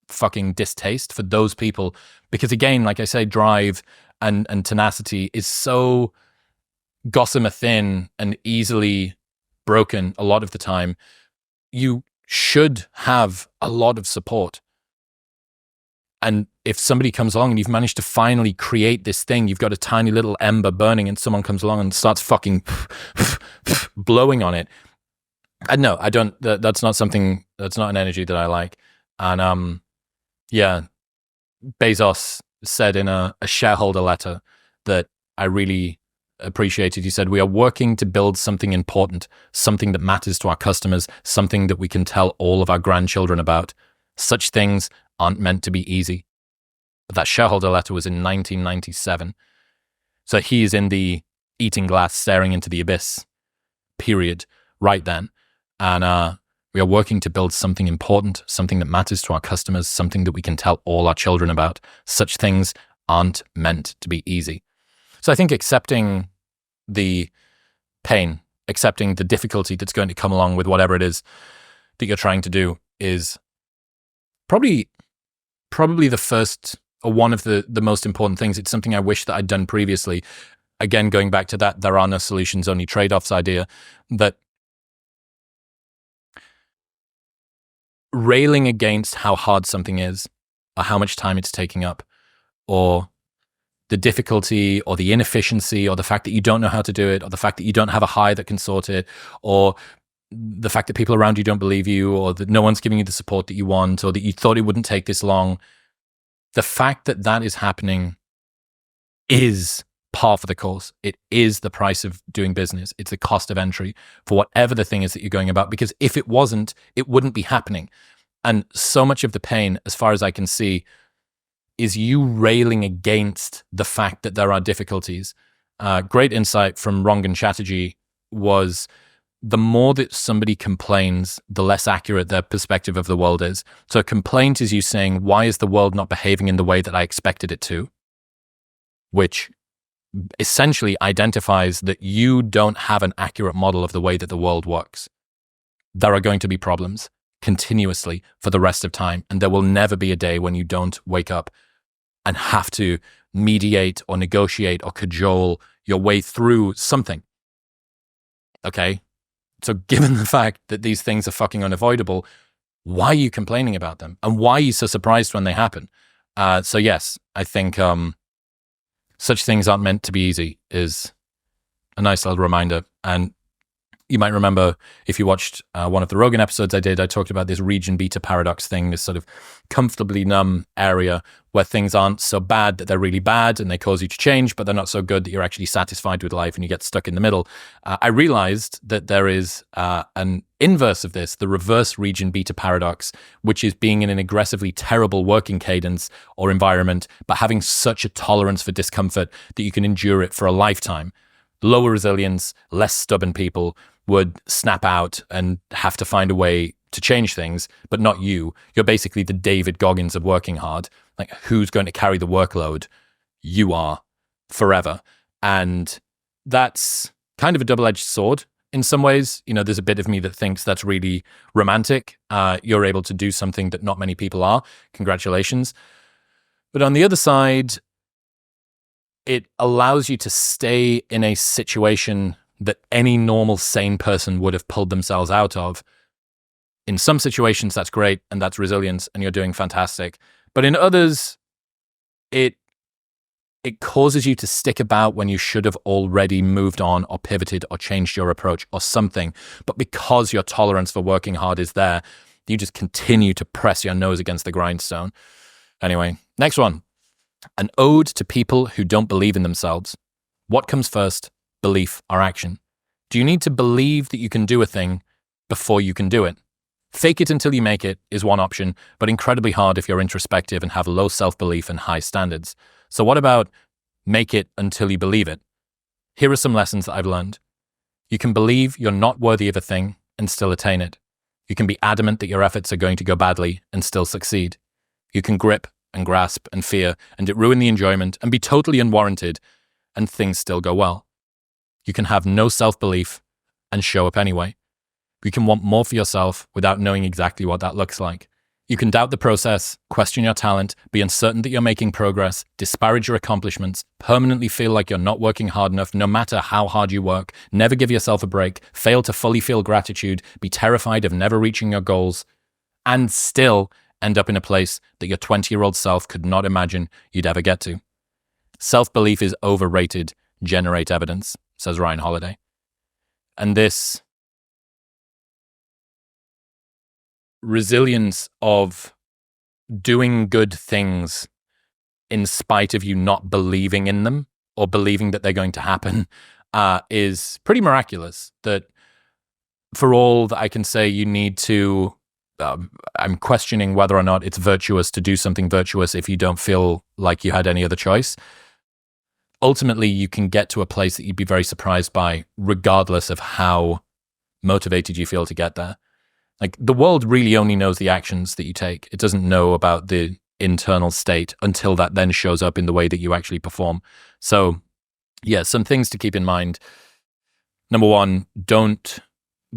fucking distaste for those people. Because again, like I say, drive and tenacity is so gossamer thin and easily broken a lot of the time. You should have a lot of support. And if somebody comes along and you've managed to finally create this thing, you've got a tiny little ember burning and someone comes along and starts fucking blowing on it. That's not an energy that I like. And yeah, Bezos said in a shareholder letter that I really appreciated. He said, "We are working to build something important, something that matters to our customers, something that we can tell all of our grandchildren about. Such things aren't meant to be easy." But that shareholder letter was in 1997. So he is in the eating glass, staring into the abyss period right then. And we are working to build something important, something that matters to our customers, something that we can tell all our children about. Such things aren't meant to be easy. So I think accepting the pain, accepting the difficulty that's going to come along with whatever it is that you're trying to do is probably the first or one of the most important things. It's something I wish that I'd done previously. Again, going back to that there are no solutions, only trade-offs idea, that railing against how hard something is or how much time it's taking up or the difficulty or the inefficiency or the fact that you don't know how to do it or the fact that you don't have a hire that can sort it or the fact that people around you don't believe you or that no one's giving you the support that you want or that you thought it wouldn't take this long. The fact that that is happening is par for the course. It is the price of doing business. It's the cost of entry for whatever the thing is that you're going about, because if it wasn't, it wouldn't be happening. And so much of the pain, as far as I can see, is you railing against the fact that there are difficulties. Great insight from Rangan Chatterjee was the more that somebody complains, the less accurate their perspective of the world is. So a complaint is you saying, why is the world not behaving in the way that I expected it to? Which essentially identifies that you don't have an accurate model of the way that the world works. There are going to be problems continuously for the rest of time, and there will never be a day when you don't wake up and have to mediate or negotiate or cajole your way through something. Okay? So given the fact that these things are fucking unavoidable, why are you complaining about them? And why are you so surprised when they happen? So yes, I think such things aren't meant to be easy is a nice little reminder. And you might remember if you watched one of the Rogan episodes I did, I talked about this region beta paradox thing, this sort of comfortably numb area where things aren't so bad that they're really bad and they cause you to change, but they're not so good that you're actually satisfied with life and you get stuck in the middle. I realized that there is an inverse of this, the reverse region beta paradox, which is being in an aggressively terrible working cadence or environment, but having such a tolerance for discomfort that you can endure it for a lifetime. Lower resilience, less stubborn people would snap out and have to find a way to change things, but not you. You're basically the David Goggins of working hard. Like, who's going to carry the workload? You are, forever. And that's kind of a double-edged sword in some ways. You know, there's a bit of me that thinks that's really romantic. You're able to do something that not many people are. Congratulations. But on the other side, it allows you to stay in a situation that any normal, sane person would have pulled themselves out of. In some situations, that's great, and that's resilience, and you're doing fantastic. But in others, it causes you to stick about when you should have already moved on or pivoted or changed your approach or something. But because your tolerance for working hard is there, you just continue to press your nose against the grindstone. Anyway, next one. An ode to people who don't believe in themselves. What comes first, belief or action? Do you need to believe that you can do a thing before you can do it? Fake it until you make it is one option, but incredibly hard if you're introspective and have low self-belief and high standards. So what about make it until you believe it? Here are some lessons that I've learned. You can believe you're not worthy of a thing and still attain it. You can be adamant that your efforts are going to go badly and still succeed. You can grip and grasp and fear and it ruin the enjoyment and be totally unwarranted and things still go well. You can have no self-belief and show up anyway. You can want more for yourself without knowing exactly what that looks like. You can doubt the process, question your talent, be uncertain that you're making progress, disparage your accomplishments, permanently feel like you're not working hard enough no matter how hard you work, never give yourself a break, fail to fully feel gratitude, be terrified of never reaching your goals, and still end up in a place that your 20-year-old self could not imagine you'd ever get to. Self-belief is overrated. Generate evidence, says Ryan Holiday. And this resilience of doing good things in spite of you not believing in them or believing that they're going to happen is pretty miraculous. That for all that I can say, you need to, I'm questioning whether or not it's virtuous to do something virtuous if you don't feel like you had any other choice. Ultimately, you can get to a place that you'd be very surprised by, regardless of how motivated you feel to get there. Like, the world really only knows the actions that you take. It doesn't know about the internal state until that then shows up in the way that you actually perform. So, yeah, some things to keep in mind. Number one, don't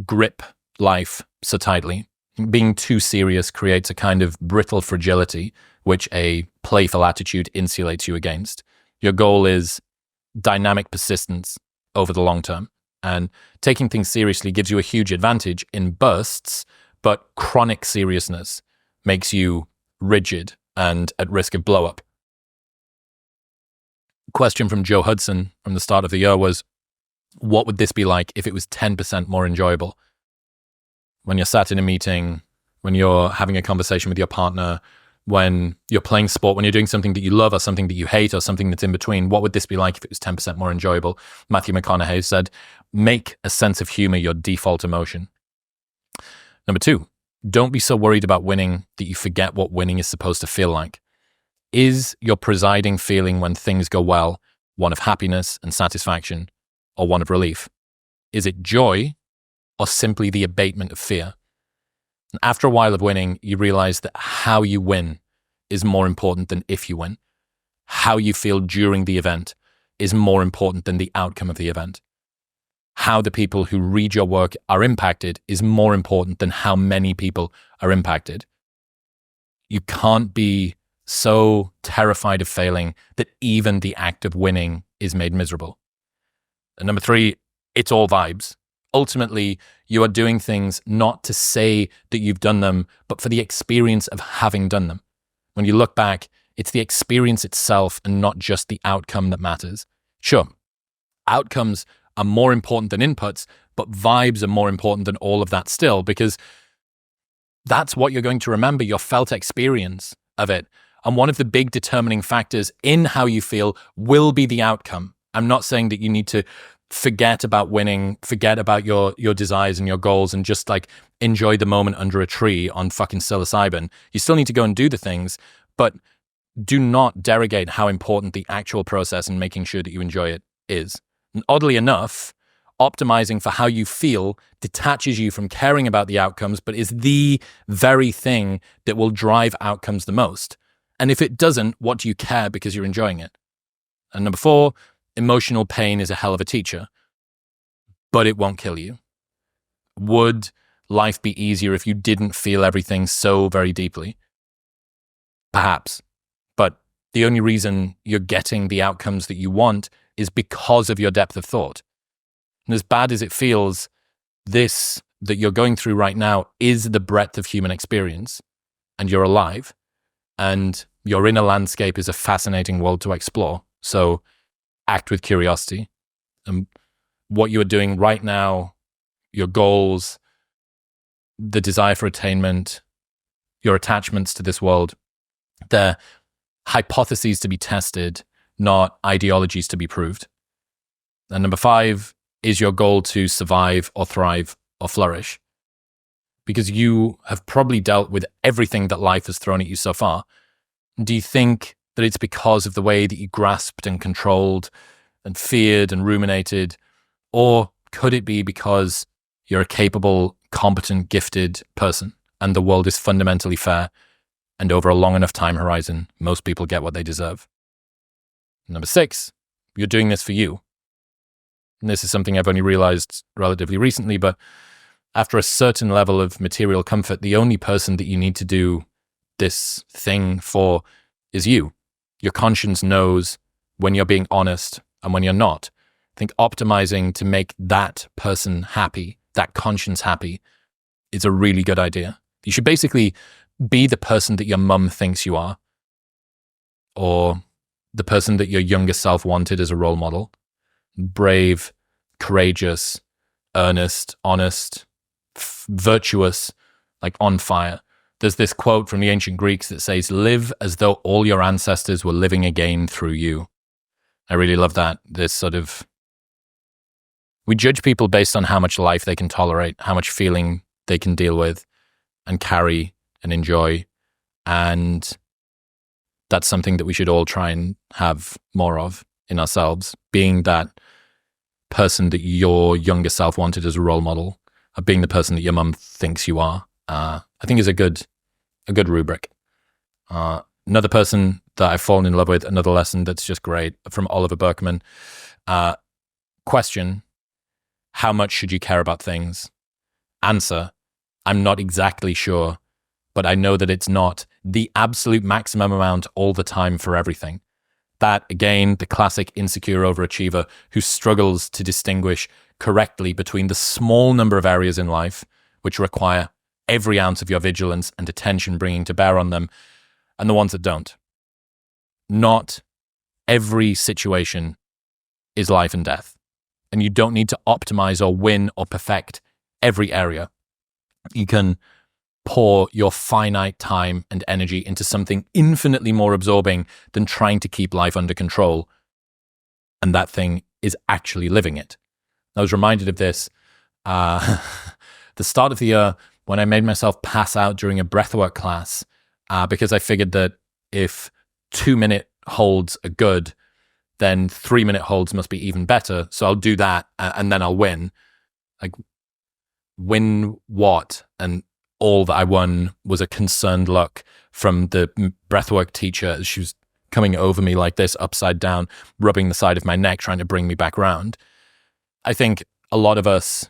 grip life so tightly. Being too serious creates a kind of brittle fragility, which a playful attitude insulates you against. Your goal is dynamic persistence over the long term. And taking things seriously gives you a huge advantage in bursts, but chronic seriousness makes you rigid and at risk of blow up. Question from Joe Hudson from the start of the year was, what would this be like if it was 10% more enjoyable? When you're sat in a meeting, when you're having a conversation with your partner, when you're playing sport, when you're doing something that you love or something that you hate or something that's in between, what would this be like if it was 10% more enjoyable? Matthew McConaughey said, make a sense of humor your default emotion. Number two, don't be so worried about winning that you forget what winning is supposed to feel like. Is your presiding feeling when things go well one of happiness and satisfaction or one of relief? Is it joy or simply the abatement of fear? And after a while of winning, you realize that how you win is more important than if you win. How you feel during the event is more important than the outcome of the event. How the people who read your work are impacted is more important than how many people are impacted. You can't be so terrified of failing that even the act of winning is made miserable. And number three, it's all vibes. Ultimately, you are doing things not to say that you've done them, but for the experience of having done them. When you look back, it's the experience itself and not just the outcome that matters. Sure, outcomes are more important than inputs, but vibes are more important than all of that still, because that's what you're going to remember, your felt experience of it. And one of the big determining factors in how you feel will be the outcome. I'm not saying that you need to forget about winning, forget about your desires and your goals and just like enjoy the moment under a tree on fucking psilocybin. You still need to go and do the things, but do not derogate how important the actual process and making sure that you enjoy it is. And oddly enough, optimizing for how you feel detaches you from caring about the outcomes, but is the very thing that will drive outcomes the most. And if it doesn't, what do you care because you're enjoying it? And number four, emotional pain is a hell of a teacher, but it won't kill you. Would life be easier if you didn't feel everything so very deeply? Perhaps. But the only reason you're getting the outcomes that you want is because of your depth of thought. And as bad as it feels, this that you're going through right now is the breadth of human experience, and you're alive, and your inner landscape is a fascinating world to explore. So act with curiosity. And what you are doing right now, your goals, the desire for attainment, your attachments to this world, they're hypotheses to be tested, not ideologies to be proved. And number five is your goal to survive or thrive or flourish. Because you have probably dealt with everything that life has thrown at you so far. Do you think that it's because of the way that you grasped and controlled and feared and ruminated? Or could it be because you're a capable, competent, gifted person and the world is fundamentally fair, and over a long enough time horizon, most people get what they deserve? Number six, you're doing this for you. And this is something I've only realized relatively recently, but after a certain level of material comfort, the only person that you need to do this thing for is you. Your conscience knows when you're being honest and when you're not. I think optimizing to make that person happy, that conscience happy, is a really good idea. You should basically be the person that your mum thinks you are, or the person that your younger self wanted as a role model. Brave, courageous, earnest, honest, virtuous, like on fire. There's this quote from the ancient Greeks that says, live as though all your ancestors were living again through you. I really love that. This sort of, we judge people based on how much life they can tolerate, how much feeling they can deal with and carry and enjoy. And that's something that we should all try and have more of in ourselves, being that person that your younger self wanted as a role model, of being the person that your mum thinks you are. I think is a good rubric. Another person that I've fallen in love with, another lesson that's just great, from Oliver Berkman. Question: how much should you care about things? Answer: I'm not exactly sure, but I know that it's not the absolute maximum amount all the time for everything. That, again, the classic insecure overachiever who struggles to distinguish correctly between the small number of areas in life which require every ounce of your vigilance and attention bringing to bear on them, and the ones that don't. Not every situation is life and death, and you don't need to optimize or win or perfect every area. You can pour your finite time and energy into something infinitely more absorbing than trying to keep life under control, and that thing is actually living it. I was reminded of this the start of the year when I made myself pass out during a breathwork class because I figured that if 2-minute holds are good, then 3-minute holds must be even better. So I'll do that and then I'll win. Like, win what? And all that I won was a concerned look from the breathwork teacher as she was coming over me like this, upside down, rubbing the side of my neck, trying to bring me back round. I think a lot of us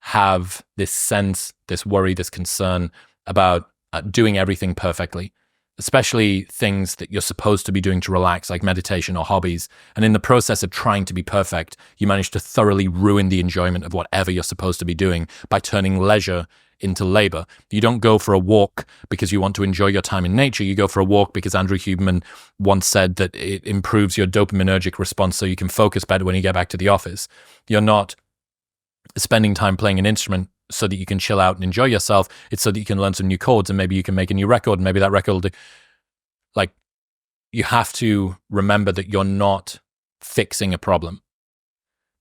have this sense, this worry, this concern about doing everything perfectly, especially things that you're supposed to be doing to relax, like meditation or hobbies. And in the process of trying to be perfect, you manage to thoroughly ruin the enjoyment of whatever you're supposed to be doing by turning leisure into labor. You don't go for a walk because you want to enjoy your time in nature. You go for a walk because Andrew Huberman once said that it improves your dopaminergic response so you can focus better when you get back to the office. You're not spending time playing an instrument so that you can chill out and enjoy yourself. It's so that you can learn some new chords and maybe you can make a new record, and maybe that record, like, you have to remember that you're not fixing a problem.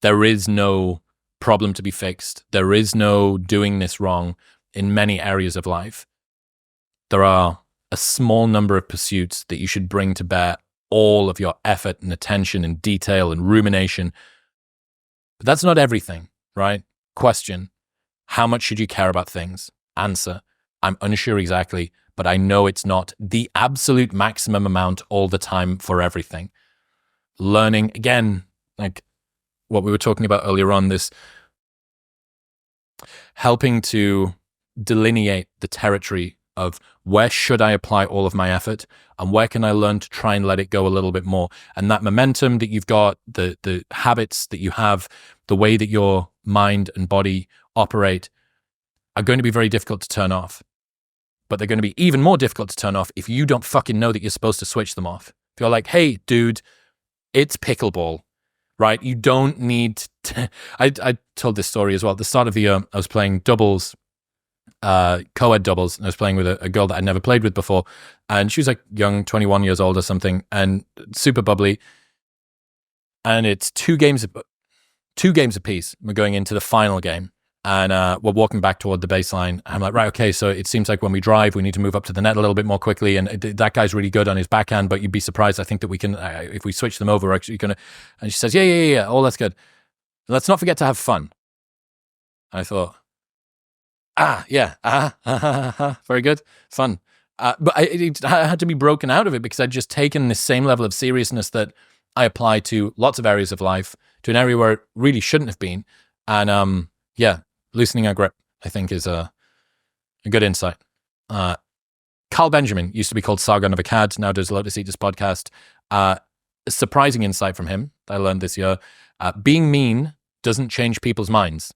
There is no problem to be fixed. There is no doing this wrong in many areas of life. There are a small number of pursuits that you should bring to bear all of your effort and attention and detail and rumination. But that's not everything, right? Question: how much should you care about things? Answer: I'm unsure exactly, but I know it's not the absolute maximum amount all the time for everything. Learning, again, like what we were talking about earlier on, this helping to delineate the territory of where should I apply all of my effort and where can I learn to try and let it go a little bit more. And that momentum that you've got, the habits that you have, the way that your mind and body operate are going to be very difficult to turn off. But they're going to be even more difficult to turn off if you don't fucking know that you're supposed to switch them off. If you're like, hey, dude, it's pickleball, right? You don't need to... I told this story as well. At the start of the year, I was playing doubles, co-ed doubles, and I was playing with a girl that I'd never played with before. And she was like young, 21 years old or something, and super bubbly. And it's two games apiece. We're going into the final game. And we're walking back toward the baseline. I'm like, right, okay, so it seems like when we drive, we need to move up to the net a little bit more quickly. And that guy's really good on his backhand, but you'd be surprised. I think that we can, if we switch them over, we're actually going to... And she says, yeah, oh, that's good. Let's not forget to have fun. And I thought, very good, fun. But I had to be broken out of it because I'd just taken this same level of seriousness that I apply to lots of areas of life, to an area where it really shouldn't have been. And loosening our grip, I think, is a good insight. Carl Benjamin used to be called Sargon of Akkad, now does Lotus Eaters podcast. A surprising insight from him that I learned this year. Being mean doesn't change people's minds.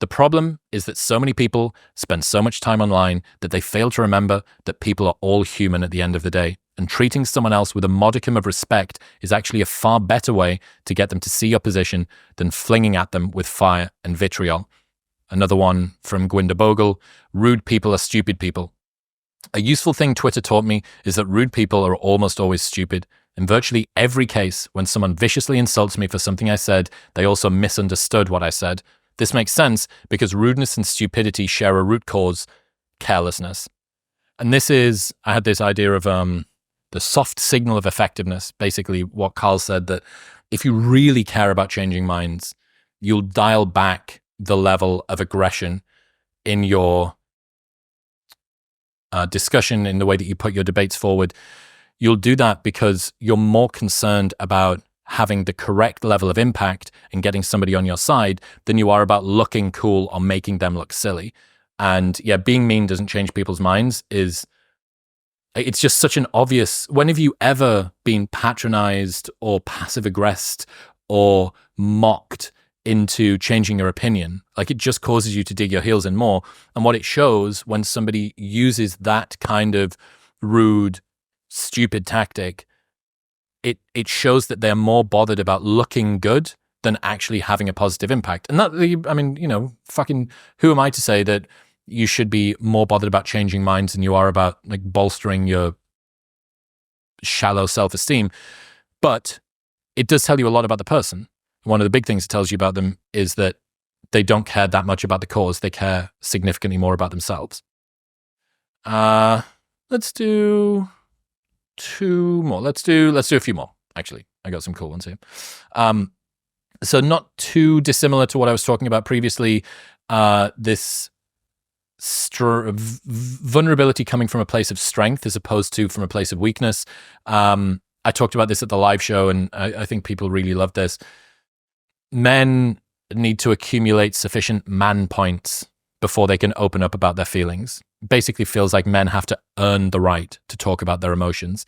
The problem is that so many people spend so much time online that they fail to remember that people are all human at the end of the day. And treating someone else with a modicum of respect is actually a far better way to get them to see your position than flinging at them with fire and vitriol. Another one from Gwynder Bogle: rude people are stupid people. A useful thing Twitter taught me is that rude people are almost always stupid. In virtually every case, when someone viciously insults me for something I said, they also misunderstood what I said. This makes sense because rudeness and stupidity share a root cause: carelessness. And this is, I had this idea of the soft signal of effectiveness, basically what Carl said, that if you really care about changing minds, you'll dial back the level of aggression in your discussion, in the way that you put your debates forward. You'll do that because you're more concerned about having the correct level of impact and getting somebody on your side than you are about looking cool or making them look silly. And yeah, being mean doesn't change people's minds it's just such an obvious. When have you ever been patronized or passive aggressed or mocked into changing your opinion? Like, it just causes you to dig your heels in more. And what it shows when somebody uses that kind of rude, stupid tactic, it shows that they're more bothered about looking good than actually having a positive impact. And that, I mean, fucking who am I to say that you should be more bothered about changing minds than you are about like bolstering your shallow self-esteem? But it does tell you a lot about the person. One of the big things it tells you about them is that they don't care that much about the cause. They care significantly more about themselves. Let's do two more. Let's do a few more. Actually, I got some cool ones here. So not too dissimilar to what I was talking about previously. This vulnerability coming from a place of strength as opposed to from a place of weakness. I talked about this at the live show, and I think people really loved this. Men need to accumulate sufficient man points before they can open up about their feelings. Basically feels like men have to earn the right to talk about their emotions.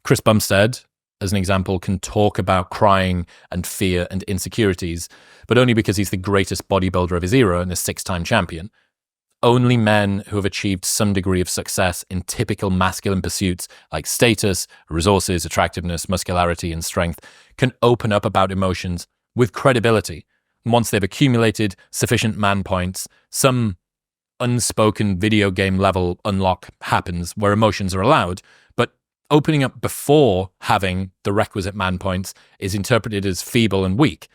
Chris Bumstead, as an example, can talk about crying and fear and insecurities, but only because he's the greatest bodybuilder of his era and a 6-time champion. Only men who have achieved some degree of success in typical masculine pursuits like status, resources, attractiveness, muscularity, and strength can open up about emotions with credibility. Once they've accumulated sufficient man points, some unspoken video game level unlock happens where emotions are allowed, but opening up before having the requisite man points is interpreted as feeble and weak.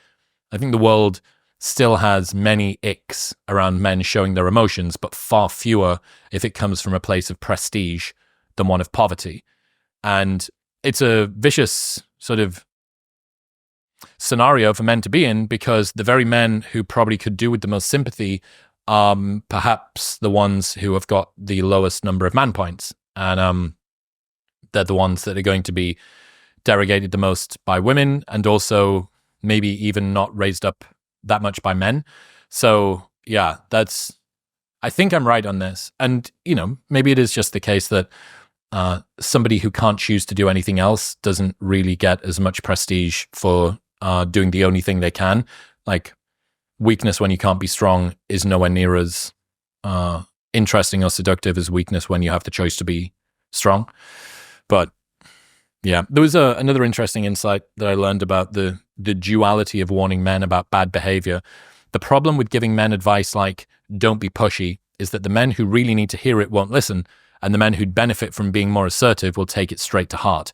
I think the world still has many icks around men showing their emotions, but far fewer if it comes from a place of prestige than one of poverty. And it's a vicious sort of scenario for men to be in, because the very men who probably could do with the most sympathy are perhaps the ones who have got the lowest number of man points. And they're the ones that are going to be derogated the most by women, and also maybe even not raised up that much by men. So yeah, I think I'm right on this. And, maybe it is just the case that somebody who can't choose to do anything else doesn't really get as much prestige for doing the only thing they can. Like, weakness when you can't be strong is nowhere near as interesting or seductive as weakness when you have the choice to be strong. But yeah, there was another interesting insight that I learned about the duality of warning men about bad behavior. The problem with giving men advice like, don't be pushy, is that the men who really need to hear it won't listen, and the men who'd benefit from being more assertive will take it straight to heart.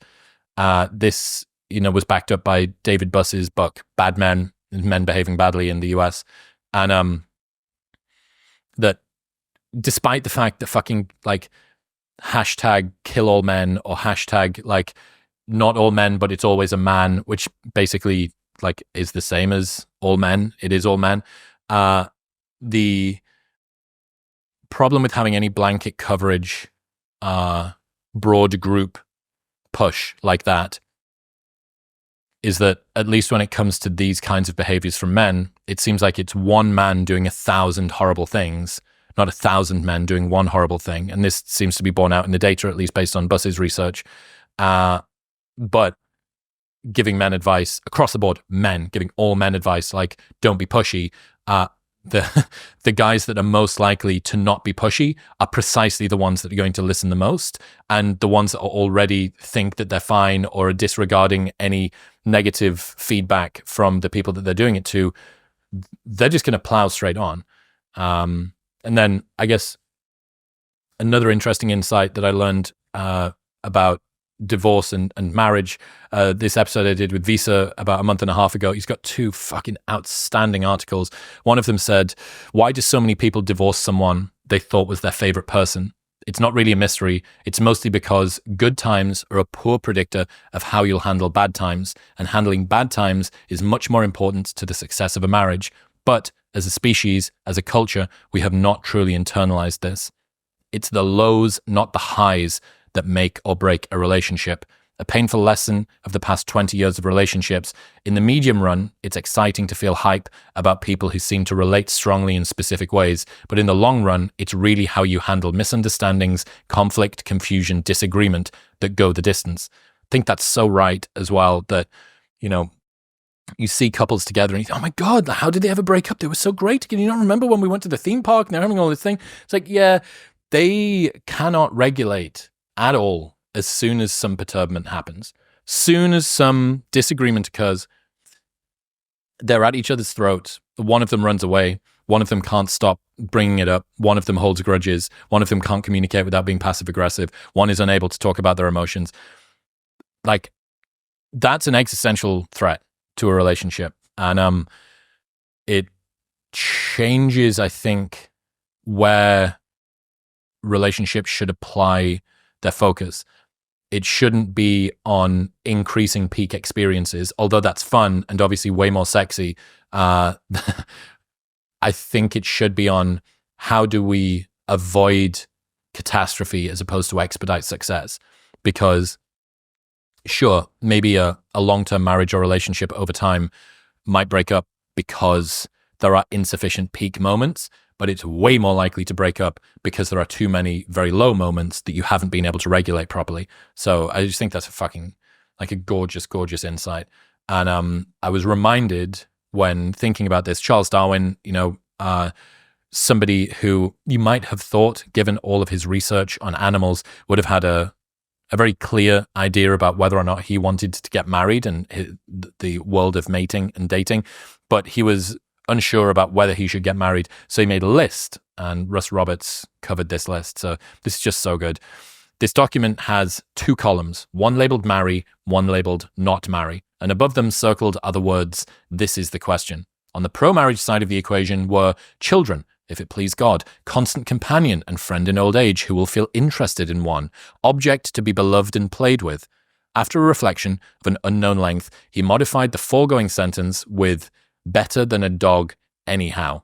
This, was backed up by David Buss's book, Bad Men, Men Behaving Badly in the US. And that despite the fact that fucking like hashtag kill all men or hashtag like not all men, but it's always a man, which basically like is the same as all men. It is all men. The problem with having any blanket coverage, broad group push like that is that at least when it comes to these kinds of behaviors from men, it seems like it's one man doing 1,000 horrible things, not 1,000 men doing one horrible thing. And this seems to be borne out in the data, at least based on Buss's research. But giving men advice across the board, giving all men advice, like, don't be pushy. The guys that are most likely to not be pushy are precisely the ones that are going to listen the most, and the ones that already think that they're fine or are disregarding any negative feedback from the people that they're doing it to, they're just going to plow straight on. And then I guess another interesting insight that I learned about divorce and marriage, this episode I did with Visa about a month and a half ago, he's got 2 fucking outstanding articles. One of them said, why do so many people divorce someone they thought was their favorite person? It's not really a mystery. It's mostly because good times are a poor predictor of how you'll handle bad times, and handling bad times is much more important to the success of a marriage. But as a species, as a culture, we have not truly internalized this. It's the lows, not the highs, that make or break a relationship. A painful lesson of the past 20 years of relationships. In the medium run, it's exciting to feel hype about people who seem to relate strongly in specific ways. But in the long run, it's really how you handle misunderstandings, conflict, confusion, disagreement that go the distance. I think that's so right as well, that, you know, you see couples together and you think, oh my God, how did they ever break up? They were so great. Can you not remember when we went to the theme park and they're having all this thing? It's like, yeah, they cannot regulate at all as soon as some perturbation happens. Soon as some disagreement occurs, they're at each other's throats. One of them runs away. One of them can't stop bringing it up. One of them holds grudges. One of them can't communicate without being passive aggressive. One is unable to talk about their emotions. Like, that's an existential threat to a relationship. And it changes, I think, where relationships should apply their focus. It shouldn't be on increasing peak experiences, although that's fun and obviously way more sexy. I think it should be on how do we avoid catastrophe as opposed to expedite success. Because sure, maybe a long-term marriage or relationship over time might break up because there are insufficient peak moments, but it's way more likely to break up because there are too many very low moments that you haven't been able to regulate properly. So I just think that's a fucking, like, a gorgeous, gorgeous insight. And I was reminded when thinking about this, Charles Darwin, you know, somebody who you might have thought, given all of his research on animals, would have had a very clear idea about whether or not he wanted to get married and the world of mating and dating, but he was unsure about whether he should get married. So he made a list, and Russ Roberts covered this list. So this is just so good. This document has 2 columns, one labeled marry, one labeled not marry. And above them circled are the words, this is the question. On the pro-marriage side of the equation were children, if it please God, constant companion and friend in old age who will feel interested in one, object to be beloved and played with. After a reflection of an unknown length, he modified the foregoing sentence with better than a dog anyhow.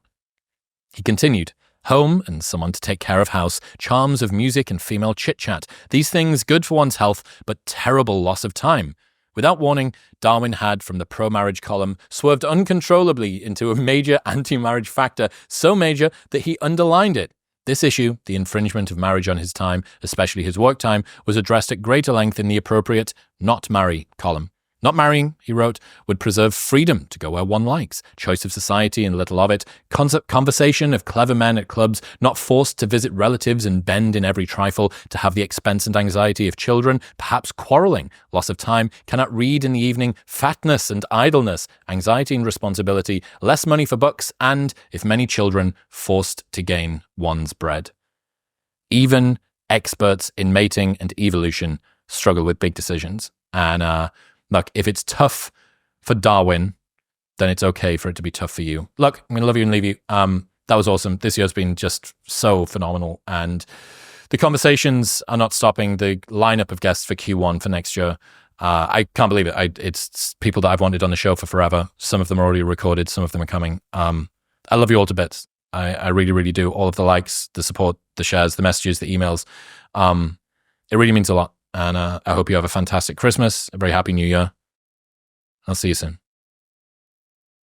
He continued, home and someone to take care of house, charms of music and female chit-chat. These things good for one's health, but terrible loss of time. Without warning, Darwin had, from the pro-marriage column, swerved uncontrollably into a major anti-marriage factor, so major that he underlined it. This issue, the infringement of marriage on his time, especially his work time, was addressed at greater length in the appropriate not marry column. Not marrying, he wrote, would preserve freedom to go where one likes, choice of society and little of it, conversation of clever men at clubs, not forced to visit relatives and bend in every trifle, to have the expense and anxiety of children, perhaps quarrelling, loss of time, cannot read in the evening, fatness and idleness, anxiety and responsibility, less money for books, and, if many children, forced to gain one's bread. Even experts in mating and evolution struggle with big decisions. And, look, if it's tough for Darwin, then it's okay for it to be tough for you. Look, I'm going to love you and leave you. That was awesome. This year's been just so phenomenal. And the conversations are not stopping. The lineup of guests for Q1 for next year, I can't believe it. It's people that I've wanted on the show for forever. Some of them are already recorded. Some of them are coming. I love you all to bits. I really, really do. All of the likes, the support, the shares, the messages, the emails. It really means a lot. And I hope you have a fantastic Christmas, a very happy New Year. I'll see you soon.